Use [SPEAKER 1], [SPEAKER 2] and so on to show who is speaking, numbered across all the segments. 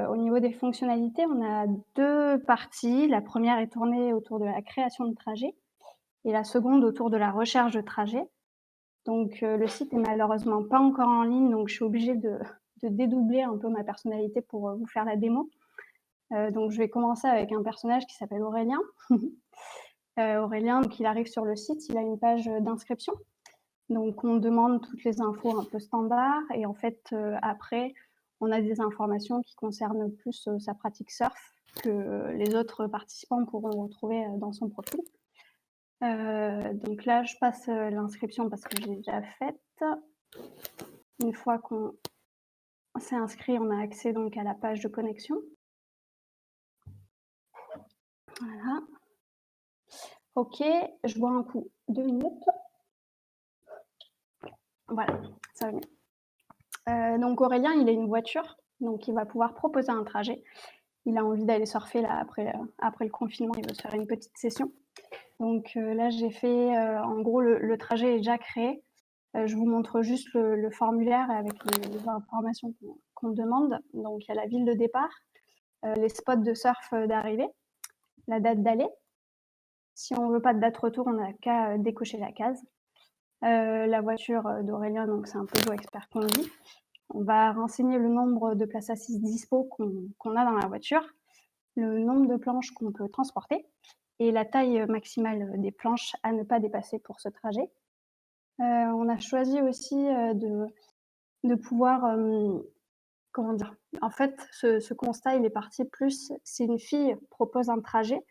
[SPEAKER 1] Au niveau des fonctionnalités, on a 2 parties. La première est tournée autour de la création de trajets et la seconde autour de la recherche de trajets. Donc le site est malheureusement pas encore en ligne, donc je suis obligée de dédoubler un peu ma personnalité pour, vous faire la démo. Donc je vais commencer avec un personnage qui s'appelle Aurélien. Aurélien, donc il arrive sur le site, il a une page, d'inscription. Donc on demande toutes les infos un peu standards et en fait, après, on a des informations qui concernent plus, sa pratique surf que les autres participants pourront retrouver, dans son profil. Donc là, je passe, l'inscription parce que je l'ai déjà faite. Une fois qu'on s'est inscrit, on a accès donc à la page de connexion. Voilà. OK, je bois un coup, 2 minutes. Voilà, ça va mieux. Donc Aurélien, il a une voiture, donc il va pouvoir proposer un trajet. Il a envie d'aller surfer là après le confinement, il veut se faire une petite session. Donc là, j'ai fait, en gros, le trajet est déjà créé. Je vous montre juste le formulaire avec les informations qu'on demande. Donc il y a la ville de départ, les spots de surf, d'arrivée, la date d'aller. Si on veut pas de date retour, on n'a qu'à décocher la case. La voiture, d'Aurélien, donc c'est un Peugeot Expert Combi. On va renseigner le nombre de places assises dispo qu'on a dans la voiture, le nombre de planches qu'on peut transporter et la taille maximale des planches à ne pas dépasser pour ce trajet. On a choisi aussi de pouvoir, comment dire? En fait, ce constat, il est parti plus si une fille propose un trajet,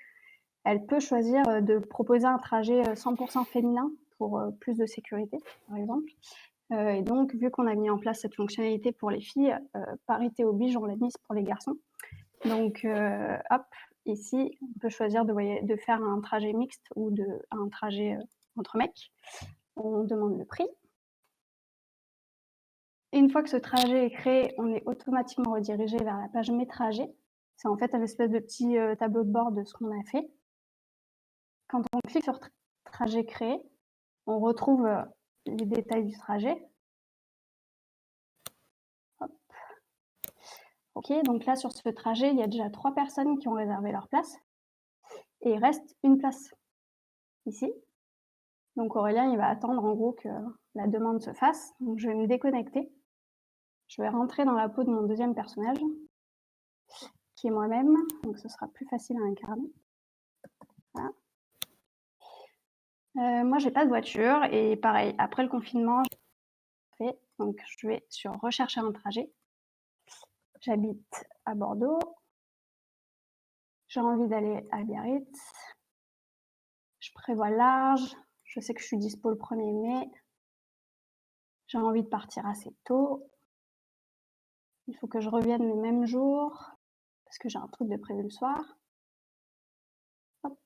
[SPEAKER 1] elle peut choisir, de proposer un trajet, 100 féminin pour, plus de sécurité, par exemple. Et donc vu qu'on a mis en place cette fonctionnalité pour les filles, parité oblige, on l'a mise pour les garçons. Donc hop, ici, on peut choisir de faire un trajet mixte ou un trajet, entre mecs. On demande le prix. Et une fois que ce trajet est créé, on est automatiquement redirigé vers la page Mes trajets. C'est en fait un espèce de petit, tableau de bord de ce qu'on a fait. Quand on clique sur trajet créé, on retrouve, les détails du trajet. Hop. OK, donc là sur ce trajet, il y a déjà 3 personnes qui ont réservé leur place et il reste une place ici. Donc Aurélien, il va attendre en gros que la demande se fasse. Donc je vais me déconnecter. Je vais rentrer dans la peau de mon deuxième personnage, qui est moi-même, donc ce sera plus facile à incarner. Voilà. Moi, j'ai pas de voiture et pareil, après le confinement, j'ai fait, donc je vais sur rechercher un trajet. J'habite à Bordeaux. J'ai envie d'aller à Biarritz. Je prévois large. Je sais que je suis dispo le 1er mai. J'ai envie de partir assez tôt. Il faut que je revienne le même jour parce que j'ai un truc de prévu le soir. Hop.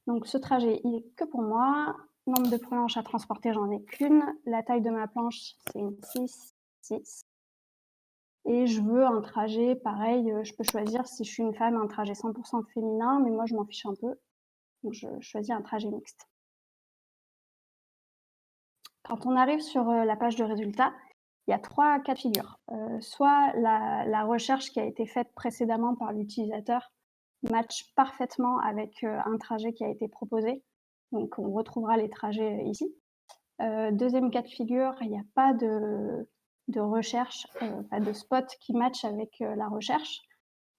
[SPEAKER 1] Donc ce trajet, il est que pour moi. Nombre de planches à transporter, j'en ai qu'une. La taille de ma planche, c'est une 6. Et je veux un trajet pareil, je peux choisir si je suis une femme, un trajet 100 féminin, mais moi je m'en fiche un peu. Donc je choisis un trajet mixte. Quand on arrive sur, la page de résultats, il y a 3 cas de figure. Soit la recherche qui a été faite précédemment par l'utilisateur match parfaitement avec, un trajet qui a été proposé. Donc on retrouvera les trajets ici. Deuxième cas de figure, il n'y a pas de recherche, pas de spot qui match avec, la recherche.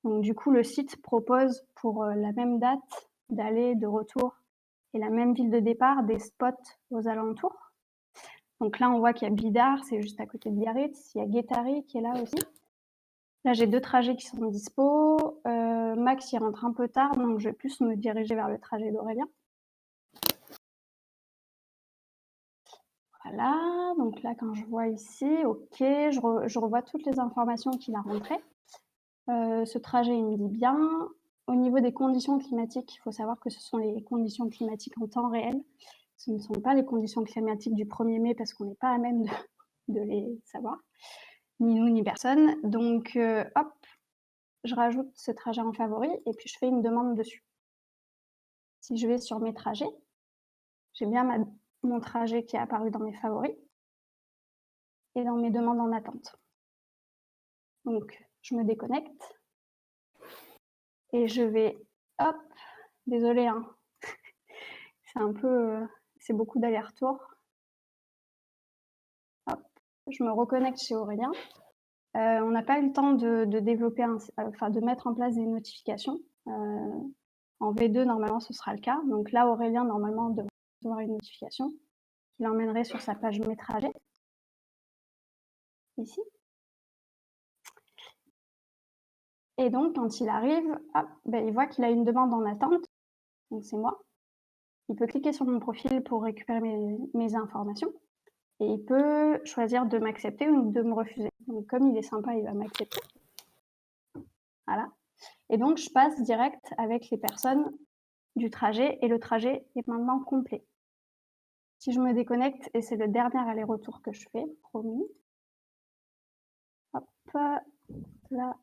[SPEAKER 1] Donc du coup, le site propose pour, la même date d'aller, de retour et la même ville de départ, des spots aux alentours. Donc là, on voit qu'il y a Bidart, c'est juste à côté de Biarritz. Il y a Guétari qui est là aussi. Là, j'ai 2 trajets qui sont dispo. Max, il rentre un peu tard, donc je vais plus me diriger vers le trajet d'Aurélien. Voilà, donc là, quand je vois ici, OK, je revois toutes les informations qu'il a rentrées. Ce trajet, il me dit bien. Au niveau des conditions climatiques, il faut savoir que ce sont les conditions climatiques en temps réel. Ce ne sont pas les conditions climatiques du 1er mai parce qu'on n'est pas à même de les savoir, ni nous, ni personne. Donc, hop, je rajoute ce trajet en favori et puis je fais une demande dessus. Si je vais sur mes trajets, j'ai bien mon trajet qui est apparu dans mes favoris et dans mes demandes en attente. Donc, je me déconnecte et je vais, hop, désolée, hein, c'est un peu, c'est beaucoup d'aller-retour. Hop, je me reconnecte chez Aurélien. On n'a pas eu le temps de développer, de mettre en place des notifications. En V2, normalement, ce sera le cas. Donc là, Aurélien, normalement, devrait recevoir une notification qui l'emmènerait sur sa page Mes trajets, ici. Et donc, quand il arrive, hop, il voit qu'il a une demande en attente. Donc, c'est moi. Il peut cliquer sur mon profil pour récupérer mes informations. Et il peut choisir de m'accepter ou de me refuser. Donc, comme il est sympa, il va m'accepter. Voilà. Et donc, je passe direct avec les personnes du trajet et le trajet est maintenant complet. Si je me déconnecte, et c'est le dernier aller-retour que je fais, promis. Hop, là.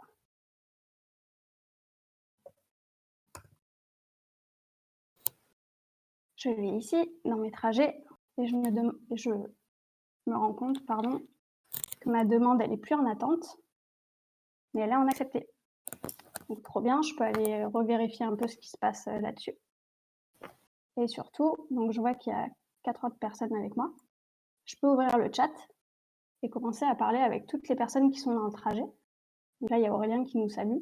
[SPEAKER 1] Je vais ici, dans mes trajets, et je me rends compte, que ma demande, elle n'est plus en attente, mais elle est en accepté. Donc, trop bien, je peux aller revérifier un peu ce qui se passe là-dessus. Et surtout, donc je vois qu'il y a 4 autres personnes avec moi. Je peux ouvrir le chat et commencer à parler avec toutes les personnes qui sont dans le trajet. Donc là, il y a Aurélien qui nous salue,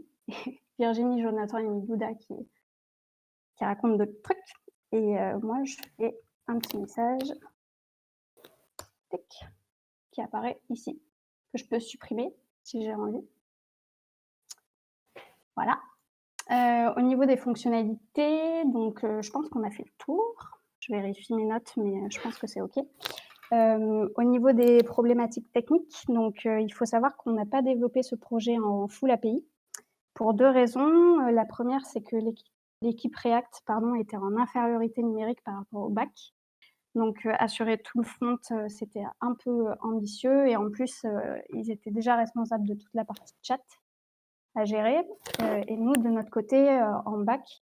[SPEAKER 1] Virginie, Jonathan et Migouda qui racontent d'autres trucs. Et moi, je fais un petit message qui apparaît ici, que je peux supprimer si j'ai envie. Voilà. Au niveau des fonctionnalités, donc je pense qu'on a fait le tour. Je vérifie mes notes, mais je pense que c'est OK. Au niveau des problématiques techniques, donc il faut savoir qu'on n'a pas développé ce projet en full API pour 2 raisons. La première, c'est que l'équipe React était en infériorité numérique par rapport au back. Donc assurer tout le front, c'était un peu ambitieux et en plus, ils étaient déjà responsables de toute la partie chat à gérer. Et nous, de notre côté, en back,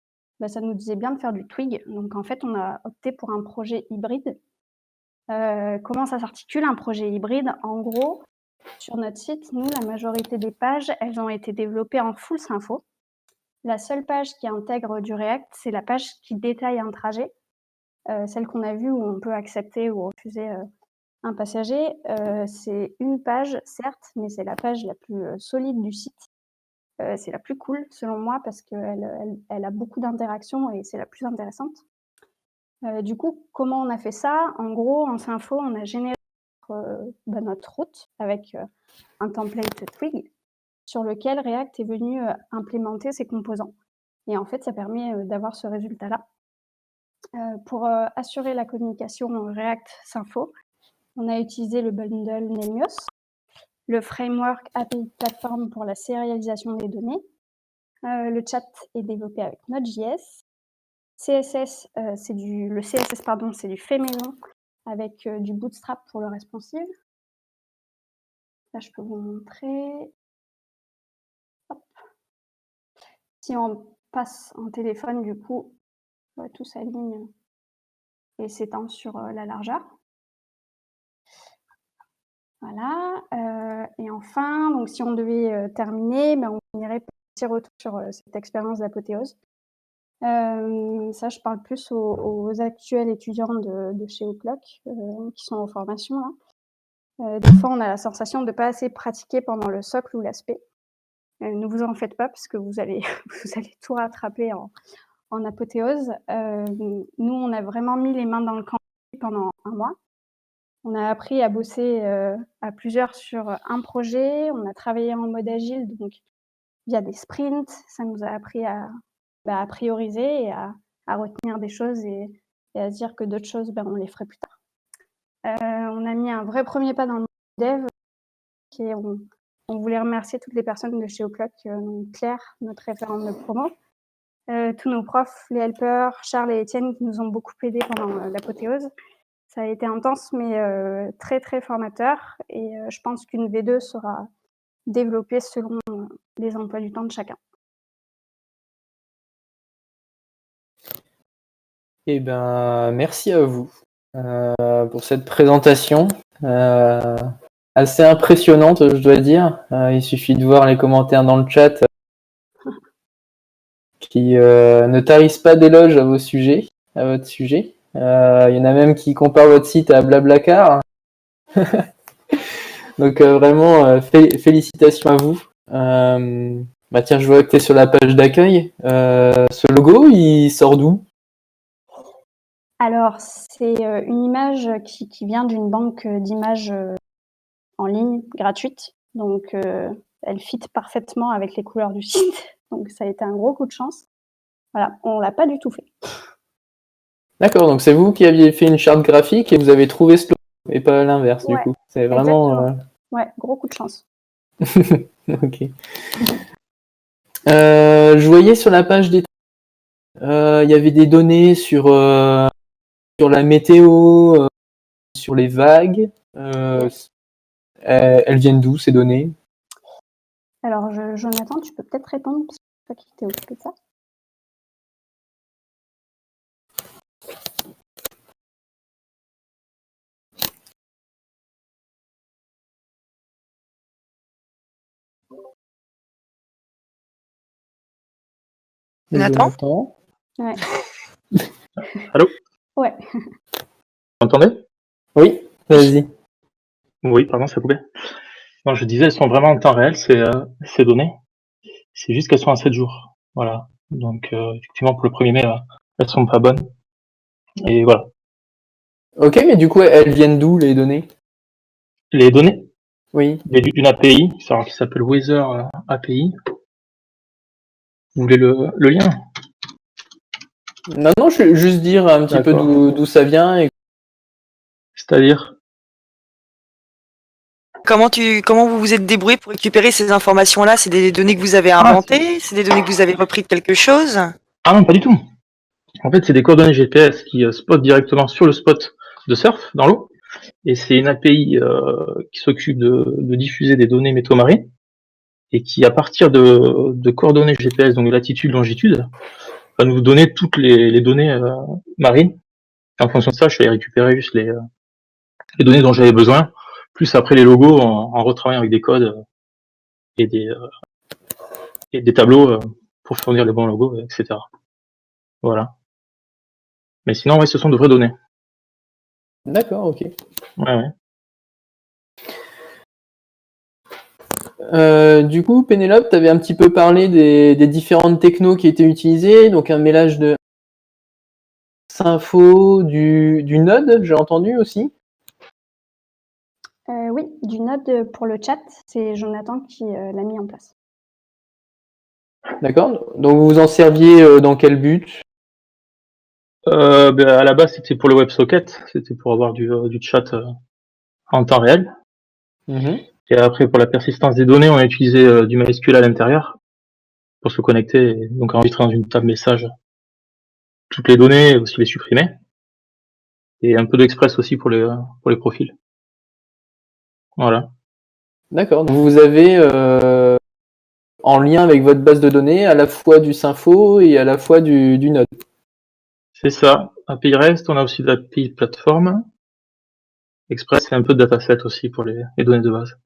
[SPEAKER 1] ça nous disait bien de faire du Twig. Donc en fait, on a opté pour un projet hybride. Comment ça s'articule un projet hybride? En gros, sur notre site, nous, la majorité des pages, elles ont été développées en full Sympho. La seule page qui intègre du React, c'est la page qui détaille un trajet, celle qu'on a vue où on peut accepter ou refuser un passager. C'est une page, certes, mais c'est la page la plus solide du site. C'est la plus cool, selon moi, parce qu'elle a beaucoup d'interactions et c'est la plus intéressante. Du coup, comment on a fait ça? En gros, en Sympho, on a généré notre route avec un template Twig sur lequel React est venu implémenter ses composants. Et en fait, ça permet d'avoir ce résultat-là. Pour assurer la communication React-Sympho, on a utilisé le bundle Nemios, le framework API Platform pour la sérialisation des données. Le chat est développé avec Node.js. CSS, le CSS, c'est du fait maison avec du Bootstrap pour le responsive. Là, je peux vous montrer. Hop. Si on passe en téléphone, du coup, tout s'aligne et s'étend sur la largeur. Voilà. Et enfin, donc si on devait terminer, on finirait par un petit retour sur cette expérience d'apothéose. Ça, je parle plus aux actuels étudiants de chez O'Clock qui sont en formation là. Des fois, on a la sensation de ne pas assez pratiquer pendant le socle ou l'aspect. Ne vous en faites pas parce que vous allez tout rattraper en apothéose. Nous, on a vraiment mis les mains dans le cambouis pendant 1 mois. On a appris à bosser à plusieurs sur un projet. On a travaillé en mode agile, donc via des sprints. Ça nous a appris à prioriser et à retenir des choses et à se dire que d'autres choses, on les ferait plus tard. On a mis un vrai premier pas dans le dev et on voulait remercier toutes les personnes de chez O'Clock, Claire, notre référente de promo, tous nos profs, les helpers, Charles et Étienne qui nous ont beaucoup aidés pendant l'apothéose. Ça a été intense, mais très, très formateur. Et je pense qu'une V2 sera développée selon les emplois du temps de chacun.
[SPEAKER 2] Eh ben, merci à vous pour cette présentation assez impressionnante, je dois dire. Il suffit de voir les commentaires dans le chat qui ne tarissent pas d'éloges à votre sujet. Il y en a même qui comparent votre site à Blablacar. Donc vraiment, félicitations à vous. Bah tiens, je vois que tu es sur la page d'accueil. Ce logo, il sort d'où?
[SPEAKER 1] Alors, c'est une image qui vient d'une banque d'images en ligne gratuite. Donc, elle fit parfaitement avec les couleurs du site. Donc, ça a été un gros coup de chance. Voilà, on l'a pas du tout fait.
[SPEAKER 2] D'accord, donc c'est vous qui aviez fait une charte graphique et vous avez trouvé ce logo et pas l'inverse du
[SPEAKER 1] Ouais,
[SPEAKER 2] coup. C'est
[SPEAKER 1] exactement.
[SPEAKER 2] vraiment.
[SPEAKER 1] Ouais, gros coup de chance.
[SPEAKER 2] Ok. Je voyais sur la page des. Il y avait des données sur la météo, sur les vagues. Elles viennent d'où ces données?
[SPEAKER 1] Alors, Jonathan, tu peux peut-être répondre, parce que c'est toi qui t'es occupé de ça.
[SPEAKER 3] Jonathan?
[SPEAKER 1] Ouais.
[SPEAKER 3] Allô?
[SPEAKER 1] Ouais.
[SPEAKER 3] Vous m'entendez?
[SPEAKER 2] Oui, vas-y.
[SPEAKER 3] Oui, pardon, ça coupait. Non, je disais, elles sont vraiment en temps réel, ces données. C'est juste qu'elles sont à 7 jours. Voilà. Donc, effectivement, pour le 1er mai, elles sont pas bonnes. Et voilà.
[SPEAKER 2] Ok, mais du coup, elles viennent d'où les données?
[SPEAKER 3] Les données
[SPEAKER 2] Oui.
[SPEAKER 3] d'une API, qui s'appelle Weather API. Vous voulez le lien?
[SPEAKER 2] Non, non, je vais juste dire un petit peu
[SPEAKER 3] D'accord.
[SPEAKER 2] d'où ça vient.
[SPEAKER 3] C'est-à-dire?
[SPEAKER 4] Comment vous vous êtes débrouillé pour récupérer ces informations-là? C'est des données que vous avez
[SPEAKER 3] Ah,
[SPEAKER 4] inventées? C'est des données que vous avez repris de quelque chose?
[SPEAKER 3] Ah non, pas du tout. En fait, c'est des coordonnées GPS qui spotent directement sur le spot de surf dans l'eau. Et c'est une API qui s'occupe de diffuser des données météo-marines et qui, à partir de coordonnées GPS, donc de latitude, longitude, va nous donner toutes les données marines. Et en fonction de ça, je vais récupérer juste les données dont j'avais besoin, plus après les logos en retravaillant avec des codes et des tableaux pour fournir les bons logos, etc. Voilà. Mais sinon, ouais, ce sont de vraies données.
[SPEAKER 2] D'accord, ok.
[SPEAKER 3] Ouais.
[SPEAKER 2] Du coup, Pénélope, tu avais un petit peu parlé des différentes technos qui étaient utilisées, donc un mélange de Sympho, du Node, j'ai entendu aussi.
[SPEAKER 1] Oui, du Node pour le chat, c'est Jonathan qui l'a mis en place.
[SPEAKER 2] D'accord. Donc vous vous en serviez dans quel but?
[SPEAKER 3] À la base, c'était pour le WebSocket, c'était pour avoir du chat en temps réel. Et après, pour la persistance des données, on a utilisé du MySQL à l'intérieur pour se connecter et donc enregistrer dans une table message toutes les données et aussi les supprimer. Et un peu d'Express aussi pour les profils. Voilà.
[SPEAKER 2] D'accord. Donc vous avez en lien avec votre base de données à la fois du Sympho et à la fois du Node.
[SPEAKER 3] C'est ça. API REST, on a aussi de l'API plateforme. Express, c'est un peu de dataset aussi pour les données de base.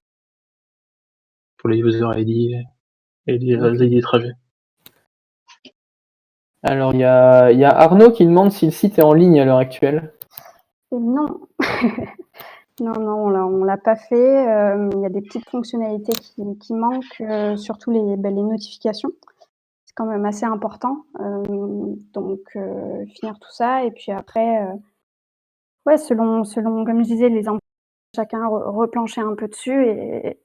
[SPEAKER 3] Pour les user ID et les ID de trajet.
[SPEAKER 2] Alors il y a Arnaud qui demande si le site est en ligne à l'heure actuelle.
[SPEAKER 1] Et non. Non, on l'a pas fait. Il y a des petites fonctionnalités qui manquent, surtout les notifications. C'est quand même assez important. Donc, finir tout ça et puis après, ouais, selon comme je disais, les emplois, chacun replancher un peu dessus et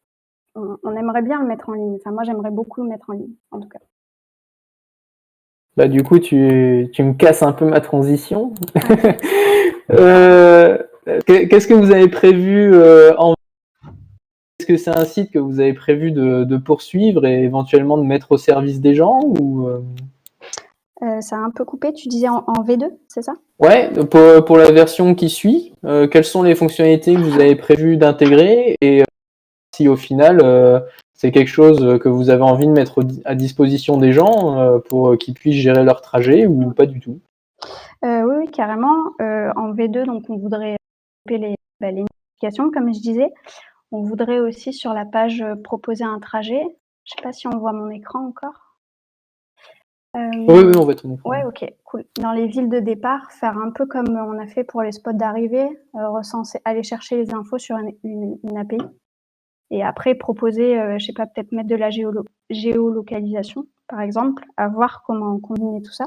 [SPEAKER 1] on aimerait bien le mettre en ligne. Enfin, moi, j'aimerais beaucoup le mettre en ligne, en tout cas.
[SPEAKER 2] Bah du coup, tu me casses un peu ma transition. Qu'est-ce que vous avez prévu Est-ce que c'est un site que vous avez prévu de poursuivre et éventuellement de mettre au service des gens ou
[SPEAKER 1] Ça a un peu coupé, tu disais en V2, c'est ça?
[SPEAKER 2] Ouais, pour la version qui suit, quelles sont les fonctionnalités que vous avez prévu d'intégrer et si au final c'est quelque chose que vous avez envie de mettre à disposition des gens pour qu'ils puissent gérer leur trajet ou pas du tout?
[SPEAKER 1] Oui, carrément. En V2, donc on voudrait développer les notifications, comme je disais. On voudrait aussi sur la page proposer un trajet. Je sais pas si on voit mon écran encore.
[SPEAKER 2] Oui, on va être en écran.
[SPEAKER 1] Ouais, ok, cool. Dans les villes de départ, faire un peu comme on a fait pour les spots d'arrivée, recenser, aller chercher les infos sur une API. Et après, proposer, je sais pas, peut-être mettre de la géolocalisation, par exemple, à voir comment combiner tout ça.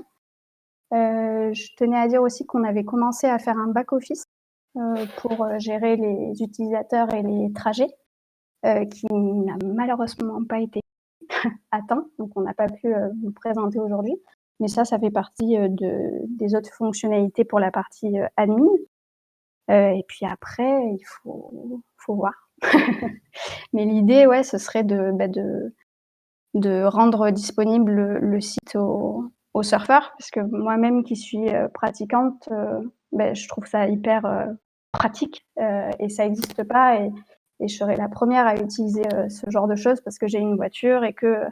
[SPEAKER 1] Je tenais à dire aussi qu'on avait commencé à faire un back-office pour gérer les utilisateurs et les trajets, qui n'a malheureusement pas été atteint, donc on n'a pas pu vous présenter aujourd'hui. Mais ça fait partie des autres fonctionnalités pour la partie admin. Et puis après, il faut voir. Mais l'idée, ouais, ce serait de rendre disponible le site aux surfeurs, parce que moi-même qui suis pratiquante, je trouve ça hyper pratique et ça n'existe pas. Et je serais la première à utiliser ce genre de choses parce que j'ai une voiture et que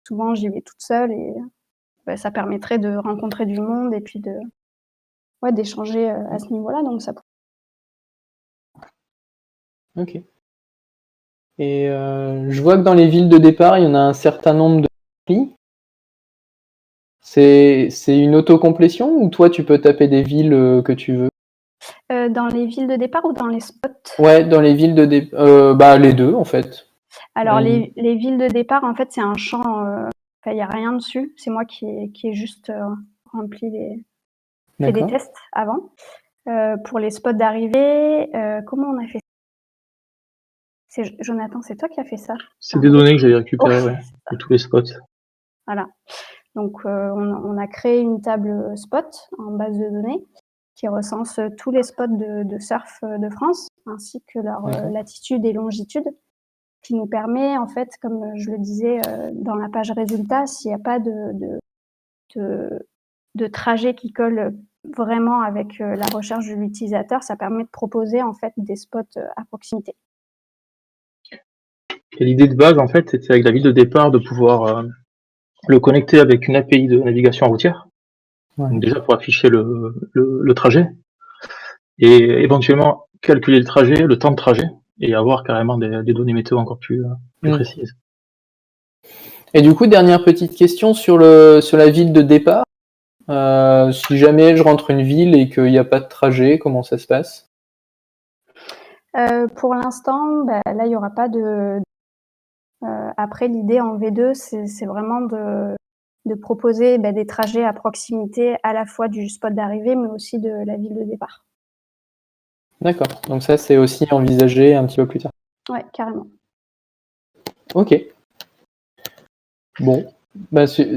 [SPEAKER 1] souvent j'y vais toute seule et ça permettrait de rencontrer du monde et puis d'échanger à ce niveau-là. Donc ça.
[SPEAKER 2] Ok. Et je vois que dans les villes de départ, il y en a un certain nombre de applis. C'est une autocomplétion ou toi tu peux taper des villes que tu veux?
[SPEAKER 1] Dans les villes de départ ou dans les spots?
[SPEAKER 2] Ouais, dans les villes de les deux en fait.
[SPEAKER 1] Alors les villes de départ, en fait, c'est un champ, il n'y a rien dessus. C'est moi qui ai juste rempli fait des tests avant. Pour les spots d'arrivée, comment on a fait ça? Jonathan, c'est toi qui as fait ça?
[SPEAKER 3] C'est des données que j'avais récupérées, de tous les spots.
[SPEAKER 1] Voilà. Donc, on a créé une table spot en base de données qui recense tous les spots de surf de France, ainsi que leur latitude et longitude, qui nous permet, en fait, comme je le disais dans la page résultats, s'il n'y a pas de trajet qui colle vraiment avec la recherche de l'utilisateur, ça permet de proposer en fait des spots à proximité.
[SPEAKER 3] Et l'idée de base, en fait, c'était avec la ville de départ de pouvoir le connecter avec une API de navigation routière. Donc déjà pour afficher le trajet et éventuellement calculer le trajet, le temps de trajet et avoir carrément des données météo encore plus précises.
[SPEAKER 2] Et du coup, dernière petite question sur la ville de départ. Si jamais je rentre une ville et qu'il n'y a pas de trajet, comment ça se passe?
[SPEAKER 1] Pour l'instant, là, il n'y aura pas de... après, l'idée en V2, c'est vraiment de proposer des trajets à proximité à la fois du spot d'arrivée, mais aussi de la ville de départ.
[SPEAKER 2] D'accord, donc ça, c'est aussi envisagé un petit peu plus tard.
[SPEAKER 1] Ouais, carrément.
[SPEAKER 2] Ok. Bon,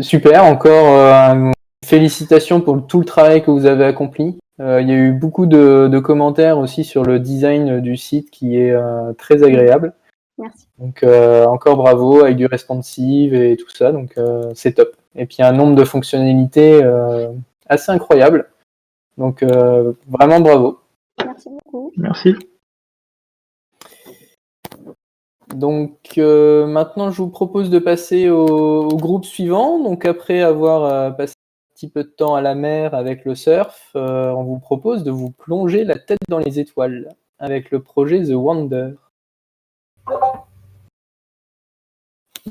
[SPEAKER 2] super, encore félicitations pour tout le travail que vous avez accompli. Il y a eu beaucoup de commentaires aussi sur le design du site qui est très agréable.
[SPEAKER 1] Merci.
[SPEAKER 2] Donc encore bravo avec du responsive et tout ça, donc c'est top. Et puis un nombre de fonctionnalités assez incroyable. Donc vraiment bravo.
[SPEAKER 1] Merci beaucoup.
[SPEAKER 3] Merci.
[SPEAKER 2] Donc maintenant je vous propose de passer au groupe suivant. Donc après avoir passé un petit peu de temps à la mer avec le surf, on vous propose de vous plonger la tête dans les étoiles avec le projet The Wonder.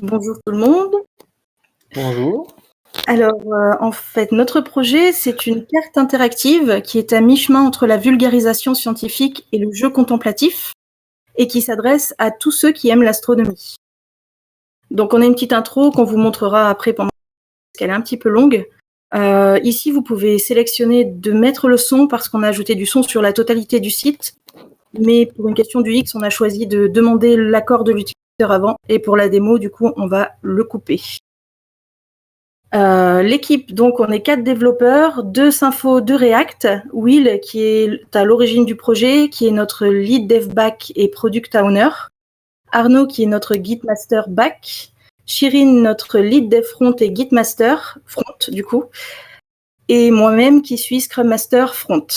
[SPEAKER 5] Bonjour tout le monde.
[SPEAKER 2] Bonjour.
[SPEAKER 5] Alors, en fait, notre projet, c'est une carte interactive qui est à mi-chemin entre la vulgarisation scientifique et le jeu contemplatif et qui s'adresse à tous ceux qui aiment l'astronomie. Donc, on a une petite intro qu'on vous montrera après parce qu'elle est un petit peu longue. Ici, vous pouvez sélectionner de mettre le son parce qu'on a ajouté du son sur la totalité du site. Mais pour une question du X, on a choisi de demander l'accord de l'utilisateur avant. Et pour la démo, du coup, on va le couper. L'équipe, donc on est 4 développeurs, 2 Symfo, 2 React. Will, qui est à l'origine du projet, qui est notre lead dev back et product owner. Arnaud, qui est notre Git master back. Shirin, notre lead dev front et Git master front, du coup. Et moi-même, qui suis Scrum master front.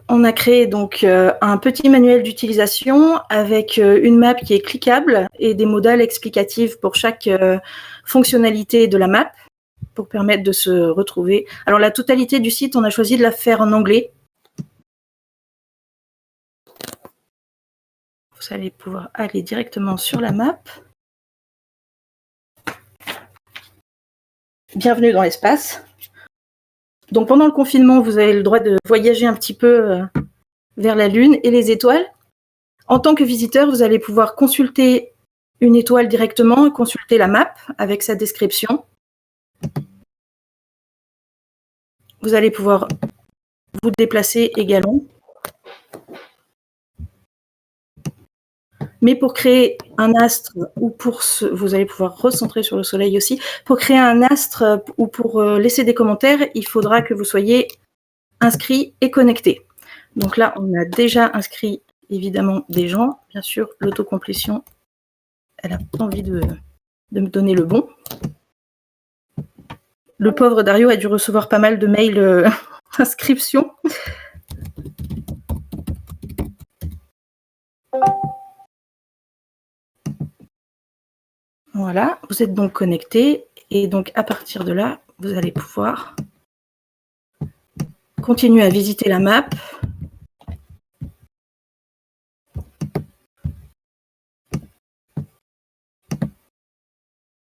[SPEAKER 5] On a créé donc un petit manuel d'utilisation avec une map qui est cliquable et des modales explicatives pour chaque fonctionnalité de la map. pour permettre de se retrouver. Alors la totalité du site, on a choisi de la faire en anglais. Vous allez pouvoir aller directement sur la map. Bienvenue dans l'espace. Donc pendant le confinement, vous avez le droit de voyager un petit peu vers la Lune et les étoiles. En tant que visiteur, vous allez pouvoir consulter une étoile directement et consulter la map avec sa description. Vous allez pouvoir vous déplacer également. Mais pour créer un astre, ou vous allez pouvoir recentrer sur le soleil aussi, pour créer un astre ou pour laisser des commentaires, il faudra que vous soyez inscrit et connecté. Donc là, on a déjà inscrit évidemment des gens. Bien sûr, l'autocomplétion, elle a envie de me donner le bon. Le pauvre Dario a dû recevoir pas mal de mails d'inscription. Voilà, vous êtes donc connecté et donc à partir de là, vous allez pouvoir continuer à visiter la map.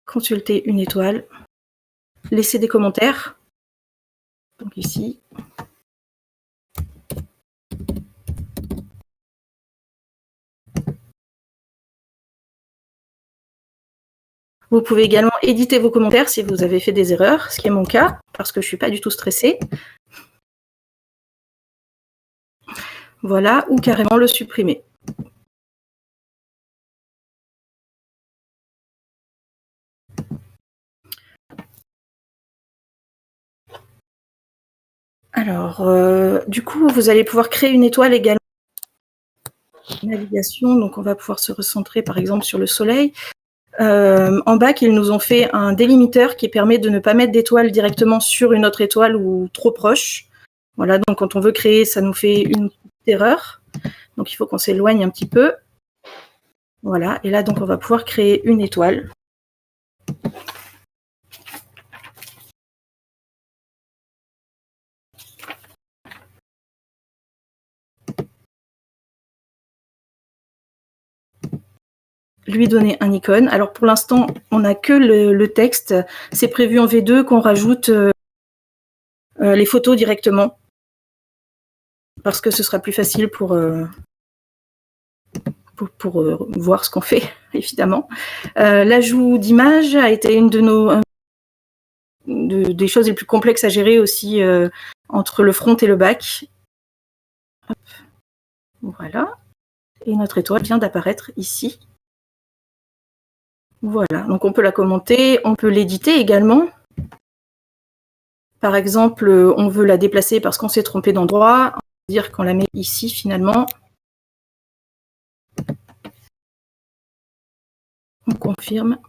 [SPEAKER 5] Consulter une étoile, laisser des commentaires. Donc ici. Vous pouvez également éditer vos commentaires si vous avez fait des erreurs, ce qui est mon cas, parce que je ne suis pas du tout stressée. Voilà, ou carrément le supprimer. Alors, du coup, vous allez pouvoir créer une étoile également. Navigation, donc on va pouvoir se recentrer par exemple sur le soleil. En bac, ils nous ont fait un délimiteur qui permet de ne pas mettre d'étoile directement sur une autre étoile ou trop proche. Voilà, donc quand on veut créer, ça nous fait une petite erreur. Donc il faut qu'on s'éloigne un petit peu. Voilà, et là donc on va pouvoir créer une étoile. Lui donner un icône. Alors pour l'instant, on n'a que le texte. C'est prévu en V2 qu'on rajoute les photos directement. Parce que ce sera plus facile pour voir ce qu'on fait, évidemment. L'ajout d'images a été une de des choses les plus complexes à gérer aussi entre le front et le back. Hop. Voilà. Et notre étoile vient d'apparaître ici. Voilà, donc on peut la commenter, on peut l'éditer également. Par exemple, on veut la déplacer parce qu'on s'est trompé d'endroit. On va dire qu'on la met ici finalement. On confirme.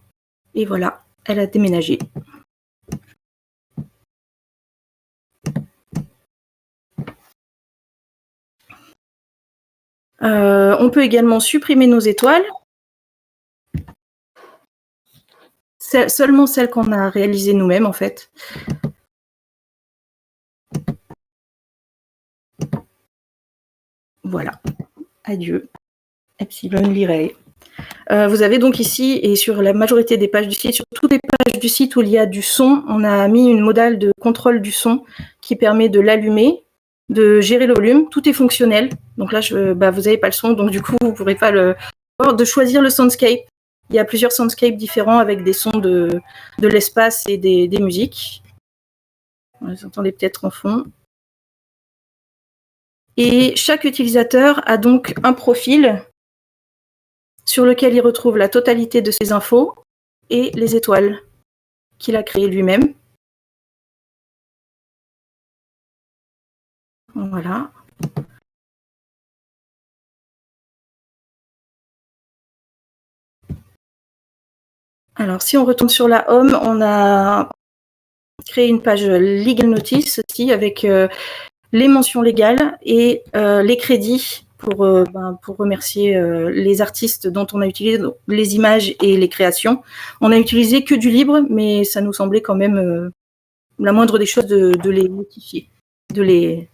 [SPEAKER 5] Et voilà, elle a déménagé. On peut également supprimer nos étoiles. Seulement celles qu'on a réalisées nous-mêmes, en fait. Voilà. Adieu. Epsilon Lyrae. Vous avez donc ici, et sur la majorité des pages du site, sur toutes les pages du site où il y a du son, on a mis une modale de contrôle du son qui permet de l'allumer, de gérer le volume. Tout est fonctionnel. Donc là, vous n'avez pas le son, donc du coup, vous ne pourrez pas le... De choisir le soundscape. Il y a plusieurs soundscapes différents avec des sons de l'espace et des musiques. Vous entendez peut-être en fond. Et chaque utilisateur a donc un profil sur lequel il retrouve la totalité de ses infos et les étoiles qu'il a créées lui-même. Voilà. Alors, si on retourne sur la home, on a créé une page Legal Notice aussi avec les mentions légales et les crédits pour remercier les artistes dont on a utilisé les images et les créations. On a utilisé que du libre, mais ça nous semblait quand même la moindre des choses de les notifier, de les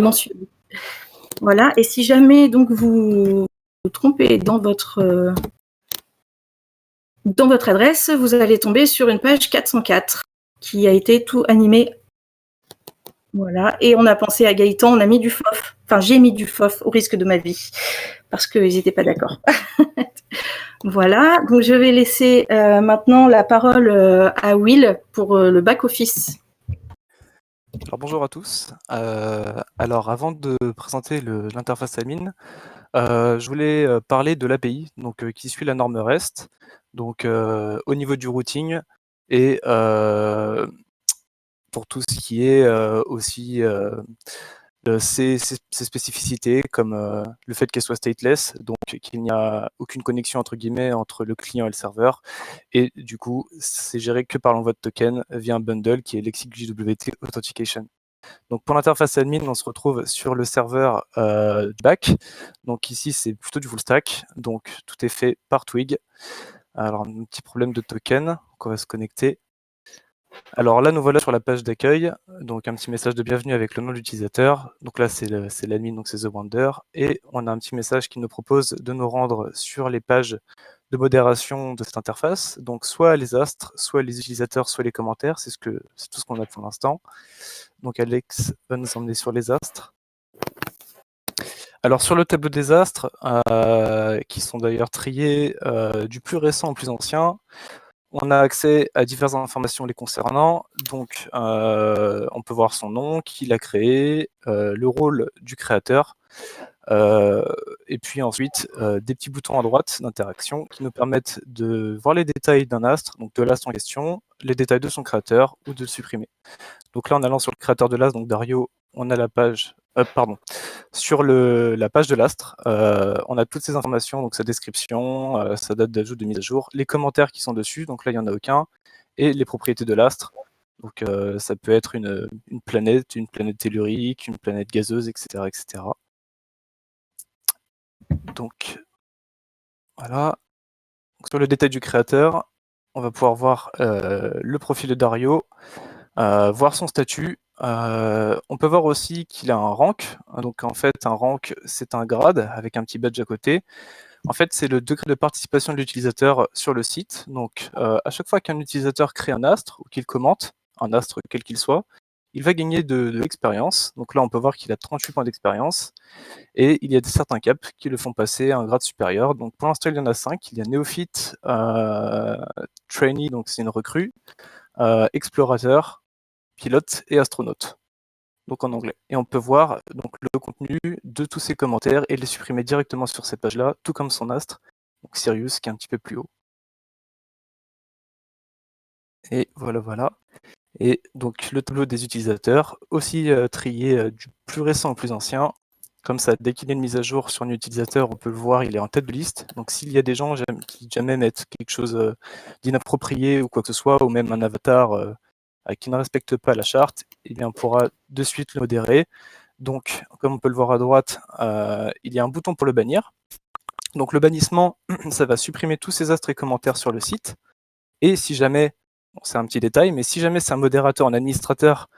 [SPEAKER 5] mentionner. Voilà. Et si jamais donc vous vous trompez dans votre adresse, vous allez tomber sur une page 404 qui a été tout animée. Voilà. Et on a pensé à Gaëtan, on a mis du FOF. Enfin, j'ai mis du FOF au risque de ma vie parce qu'ils n'étaient pas d'accord. Voilà. Donc, je vais laisser maintenant la parole à Will pour le back-office.
[SPEAKER 6] Alors bonjour à tous. Alors avant de présenter l'interface admin, je voulais parler de l'API qui suit la norme REST, au niveau du routing et pour tout ce qui est aussi ces spécificités comme le fait qu'elle soit stateless, donc qu'il n'y a aucune connexion entre guillemets entre le client et le serveur, et du coup c'est géré que par l'envoi de token via un bundle qui est Lexic JWT Authentication. Donc pour l'interface admin, on se retrouve sur le serveur du back. Donc ici c'est plutôt du full stack, donc tout est fait par Twig. Alors un petit problème de token, on va se connecter. Alors là, nous voilà sur la page d'accueil, donc un petit message de bienvenue avec le nom de l'utilisateur. Donc là, c'est l'admin, donc c'est The Wonder. Et on a un petit message qui nous propose de nous rendre sur les pages de modération de cette interface. Donc soit les astres, soit les utilisateurs, soit les commentaires. C'est tout ce qu'on a pour l'instant. Donc Alex va nous emmener sur les astres. Alors sur le tableau des astres, qui sont d'ailleurs triés du plus récent au plus ancien, on a accès à diverses informations les concernant, donc on peut voir son nom, qui l'a créé, le rôle du créateur, et puis ensuite des petits boutons à droite d'interaction qui nous permettent de voir les détails d'un astre, donc de l'astre en question, les détails de son créateur ou de le supprimer. Donc là en allant sur le créateur de l'astre, donc Dario, on a la page, sur la page de l'astre, on a toutes ces informations, donc sa description, sa date d'ajout, de mise à jour, les commentaires qui sont dessus, donc là il n'y en a aucun, et les propriétés de l'astre. Donc ça peut être une planète tellurique, une planète gazeuse, etc. etc. Donc voilà. Donc, sur le détail du créateur, on va pouvoir voir le profil de Dario, voir son statut. On peut voir aussi qu'il a un rank. Donc en fait, un rank, c'est un grade avec un petit badge à côté. En fait, c'est le degré de participation de l'utilisateur sur le site. Donc à chaque fois qu'un utilisateur crée un astre ou qu'il commente, un astre quel qu'il soit, il va gagner de l'expérience. Donc là, on peut voir qu'il a 38 points d'expérience. Et il y a certains caps qui le font passer à un grade supérieur. Donc pour l'instant, il y en a 5. Il y a néophyte, trainee, donc c'est une recrue, explorateur, pilote et astronaute, donc en anglais. Et on peut voir donc le contenu de tous ces commentaires et les supprimer directement sur cette page-là, tout comme son astre, donc Sirius qui est un petit peu plus haut. Et voilà. Et donc le tableau des utilisateurs, aussi trié du plus récent au plus ancien. Comme ça, dès qu'il y a une mise à jour sur un utilisateur, on peut le voir, il est en tête de liste. Donc s'il y a des gens qui jamais mettent quelque chose d'inapproprié ou quoi que ce soit, ou même un avatar qui ne respecte pas la charte, eh bien on pourra de suite le modérer. Donc comme on peut le voir à droite, il y a un bouton pour le bannir. Donc le bannissement, ça va supprimer tous ces astres et commentaires sur le site. Et si jamais, bon, c'est un petit détail, mais si jamais c'est un modérateur, un administrateur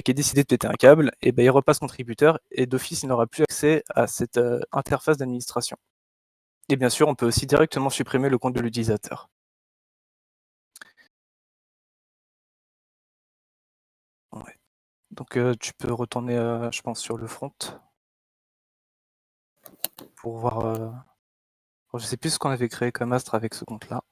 [SPEAKER 6] qui a décidé de péter un câble, et il repasse contributeur et d'office il n'aura plus accès à cette interface d'administration. Et bien sûr, on peut aussi directement supprimer le compte de l'utilisateur. Ouais. Donc tu peux retourner, je pense, sur le front pour voir. Je sais plus ce qu'on avait créé comme astre avec ce compte-là.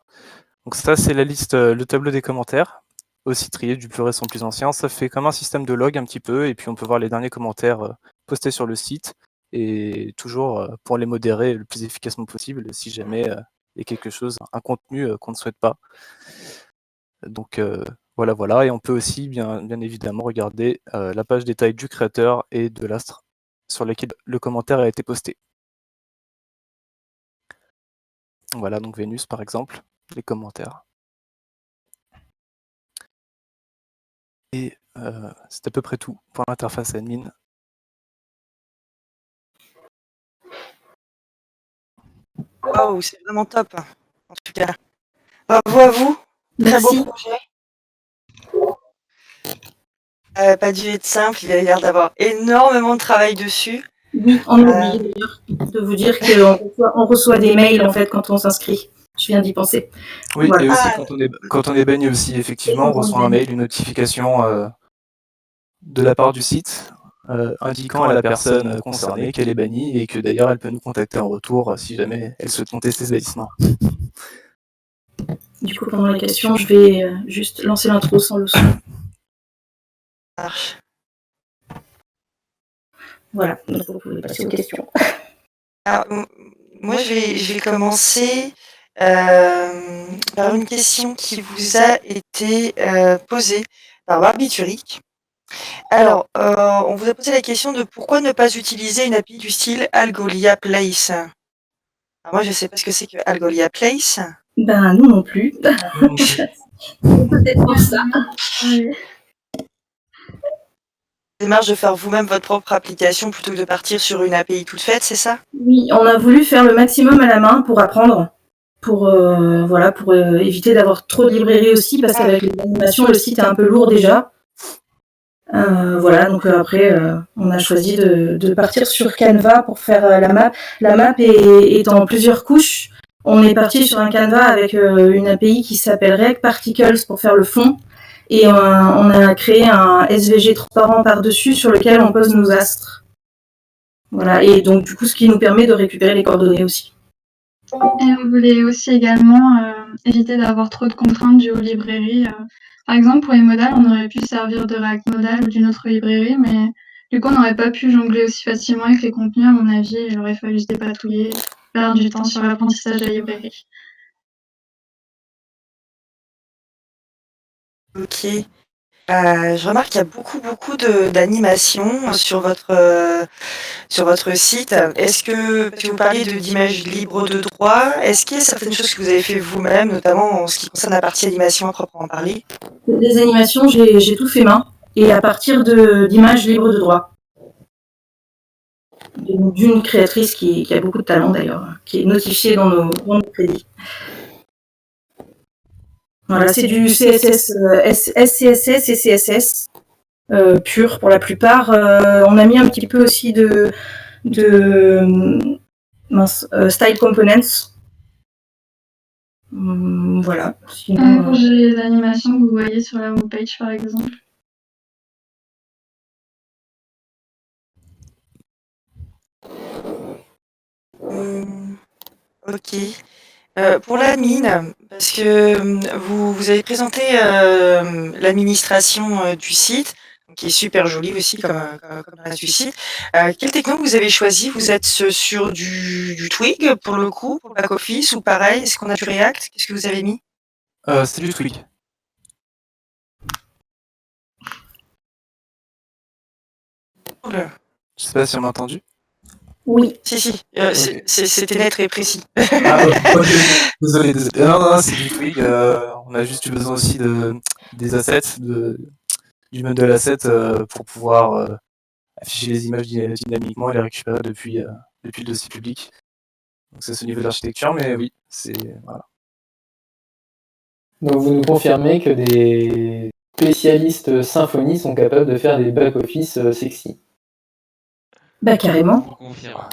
[SPEAKER 6] Donc ça, c'est la liste, le tableau des commentaires, aussi trié du plus récent au plus ancien. Ça fait comme un système de log un petit peu, et puis on peut voir les derniers commentaires postés sur le site, et toujours pour les modérer le plus efficacement possible si jamais il y a quelque chose, un contenu qu'on ne souhaite pas. Donc voilà, et on peut aussi bien évidemment regarder la page détail du créateur et de l'astre sur lequel le commentaire a été posté. Voilà, donc Vénus par exemple, les commentaires. Et c'est à peu près tout pour l'interface admin.
[SPEAKER 4] Waouh, c'est vraiment top. En tout cas, bravo à vous. Très
[SPEAKER 5] Merci.
[SPEAKER 4] beau projet. Pas dû être simple, il a l'air d'avoir énormément de travail dessus.
[SPEAKER 5] Oui, on oublie d'ailleurs de vous dire qu'on reçoit des mails en fait quand on s'inscrit. Je viens d'y penser.
[SPEAKER 6] Oui,
[SPEAKER 5] Voilà.
[SPEAKER 6] et aussi
[SPEAKER 4] Ah.
[SPEAKER 6] quand on est baigné aussi, effectivement, on reçoit un mail, une notification de la part du site indiquant à la personne concernée qu'elle est bannie et que d'ailleurs elle peut nous contacter en retour si jamais elle souhaite contester ce bannissement.
[SPEAKER 5] Du coup, pendant les questions, je vais juste lancer l'intro sans le son.
[SPEAKER 4] Ça marche.
[SPEAKER 5] Voilà, donc vous pouvez passer aux questions.
[SPEAKER 4] Alors, moi, je vais commencer par une question qui vous a été posée par Barbituric. Alors, on vous a posé la question de pourquoi ne pas utiliser une API du style Algolia Place. Alors moi, je ne sais pas ce que c'est que Algolia Place.
[SPEAKER 5] Ben, nous non plus. Peut-être pour ça.
[SPEAKER 1] Oui.
[SPEAKER 4] Démarche de faire vous-même votre propre application plutôt que de partir sur une API toute faite, c'est ça?
[SPEAKER 5] Oui, on a voulu faire le maximum à la main pour apprendre, pour éviter d'avoir trop de librairies aussi, parce qu'avec les animations, le site est un peu lourd déjà. Voilà, donc après, on a choisi de partir sur Canva pour faire la map. La map est en plusieurs couches. On est parti sur un Canva avec une API qui s'appelle React Particles pour faire le fond. Et on a créé un SVG transparent par-dessus sur lequel on pose nos astres. Voilà, et donc du coup, ce qui nous permet de récupérer les coordonnées aussi.
[SPEAKER 7] Et on voulait aussi également éviter d'avoir trop de contraintes dues aux librairies. Par exemple, pour les modales, on aurait pu servir de React Modal ou d'une autre librairie, mais du coup, on n'aurait pas pu jongler aussi facilement avec les contenus, à mon avis. Il aurait fallu se dépatouiller, perdre du temps sur l'apprentissage de la librairie.
[SPEAKER 4] Ok. Je remarque qu'il y a beaucoup d'animations sur votre site. Est-ce que, parce que vous parliez d'images libres de droit, est-ce qu'il y a certaines choses que vous avez fait vous-même, notamment en ce qui concerne la partie animation à proprement parler?
[SPEAKER 5] Les animations, j'ai tout fait main, et à partir d'images libres de droit. D'une créatrice qui a beaucoup de talent d'ailleurs, qui est notifiée dans nos crédits. Voilà, c'est du CSS, SCSS et CSS pur pour la plupart. On a mis un petit peu aussi de style components. Voilà. Sinon,
[SPEAKER 7] Pour les animations que vous voyez sur la homepage, par exemple.
[SPEAKER 4] Ok. Pour l'admin, parce que vous avez présenté l'administration du site, qui est super jolie aussi comme le reste du site. Quel techno vous avez choisi? Vous êtes sur du Twig pour le coup, pour le back-office, ou pareil, est-ce qu'on a du React? Qu'est-ce que vous avez mis?
[SPEAKER 6] C'est du Twig. Je sais pas si on m'a entendu.
[SPEAKER 5] oui.
[SPEAKER 4] Si,
[SPEAKER 6] Ok.
[SPEAKER 4] c'était net et précis.
[SPEAKER 6] Ah, ok. Désolé. Non, c'est du Twig. On a juste eu besoin aussi des assets, du modèle asset pour pouvoir afficher les images dynamiquement et les récupérer depuis le dossier public. Donc c'est ce niveau d'architecture, mais oui, voilà.
[SPEAKER 2] Donc vous nous confirmez que des spécialistes Symfony sont capables de faire des back-office sexy.
[SPEAKER 5] Bah carrément.
[SPEAKER 8] On confirme.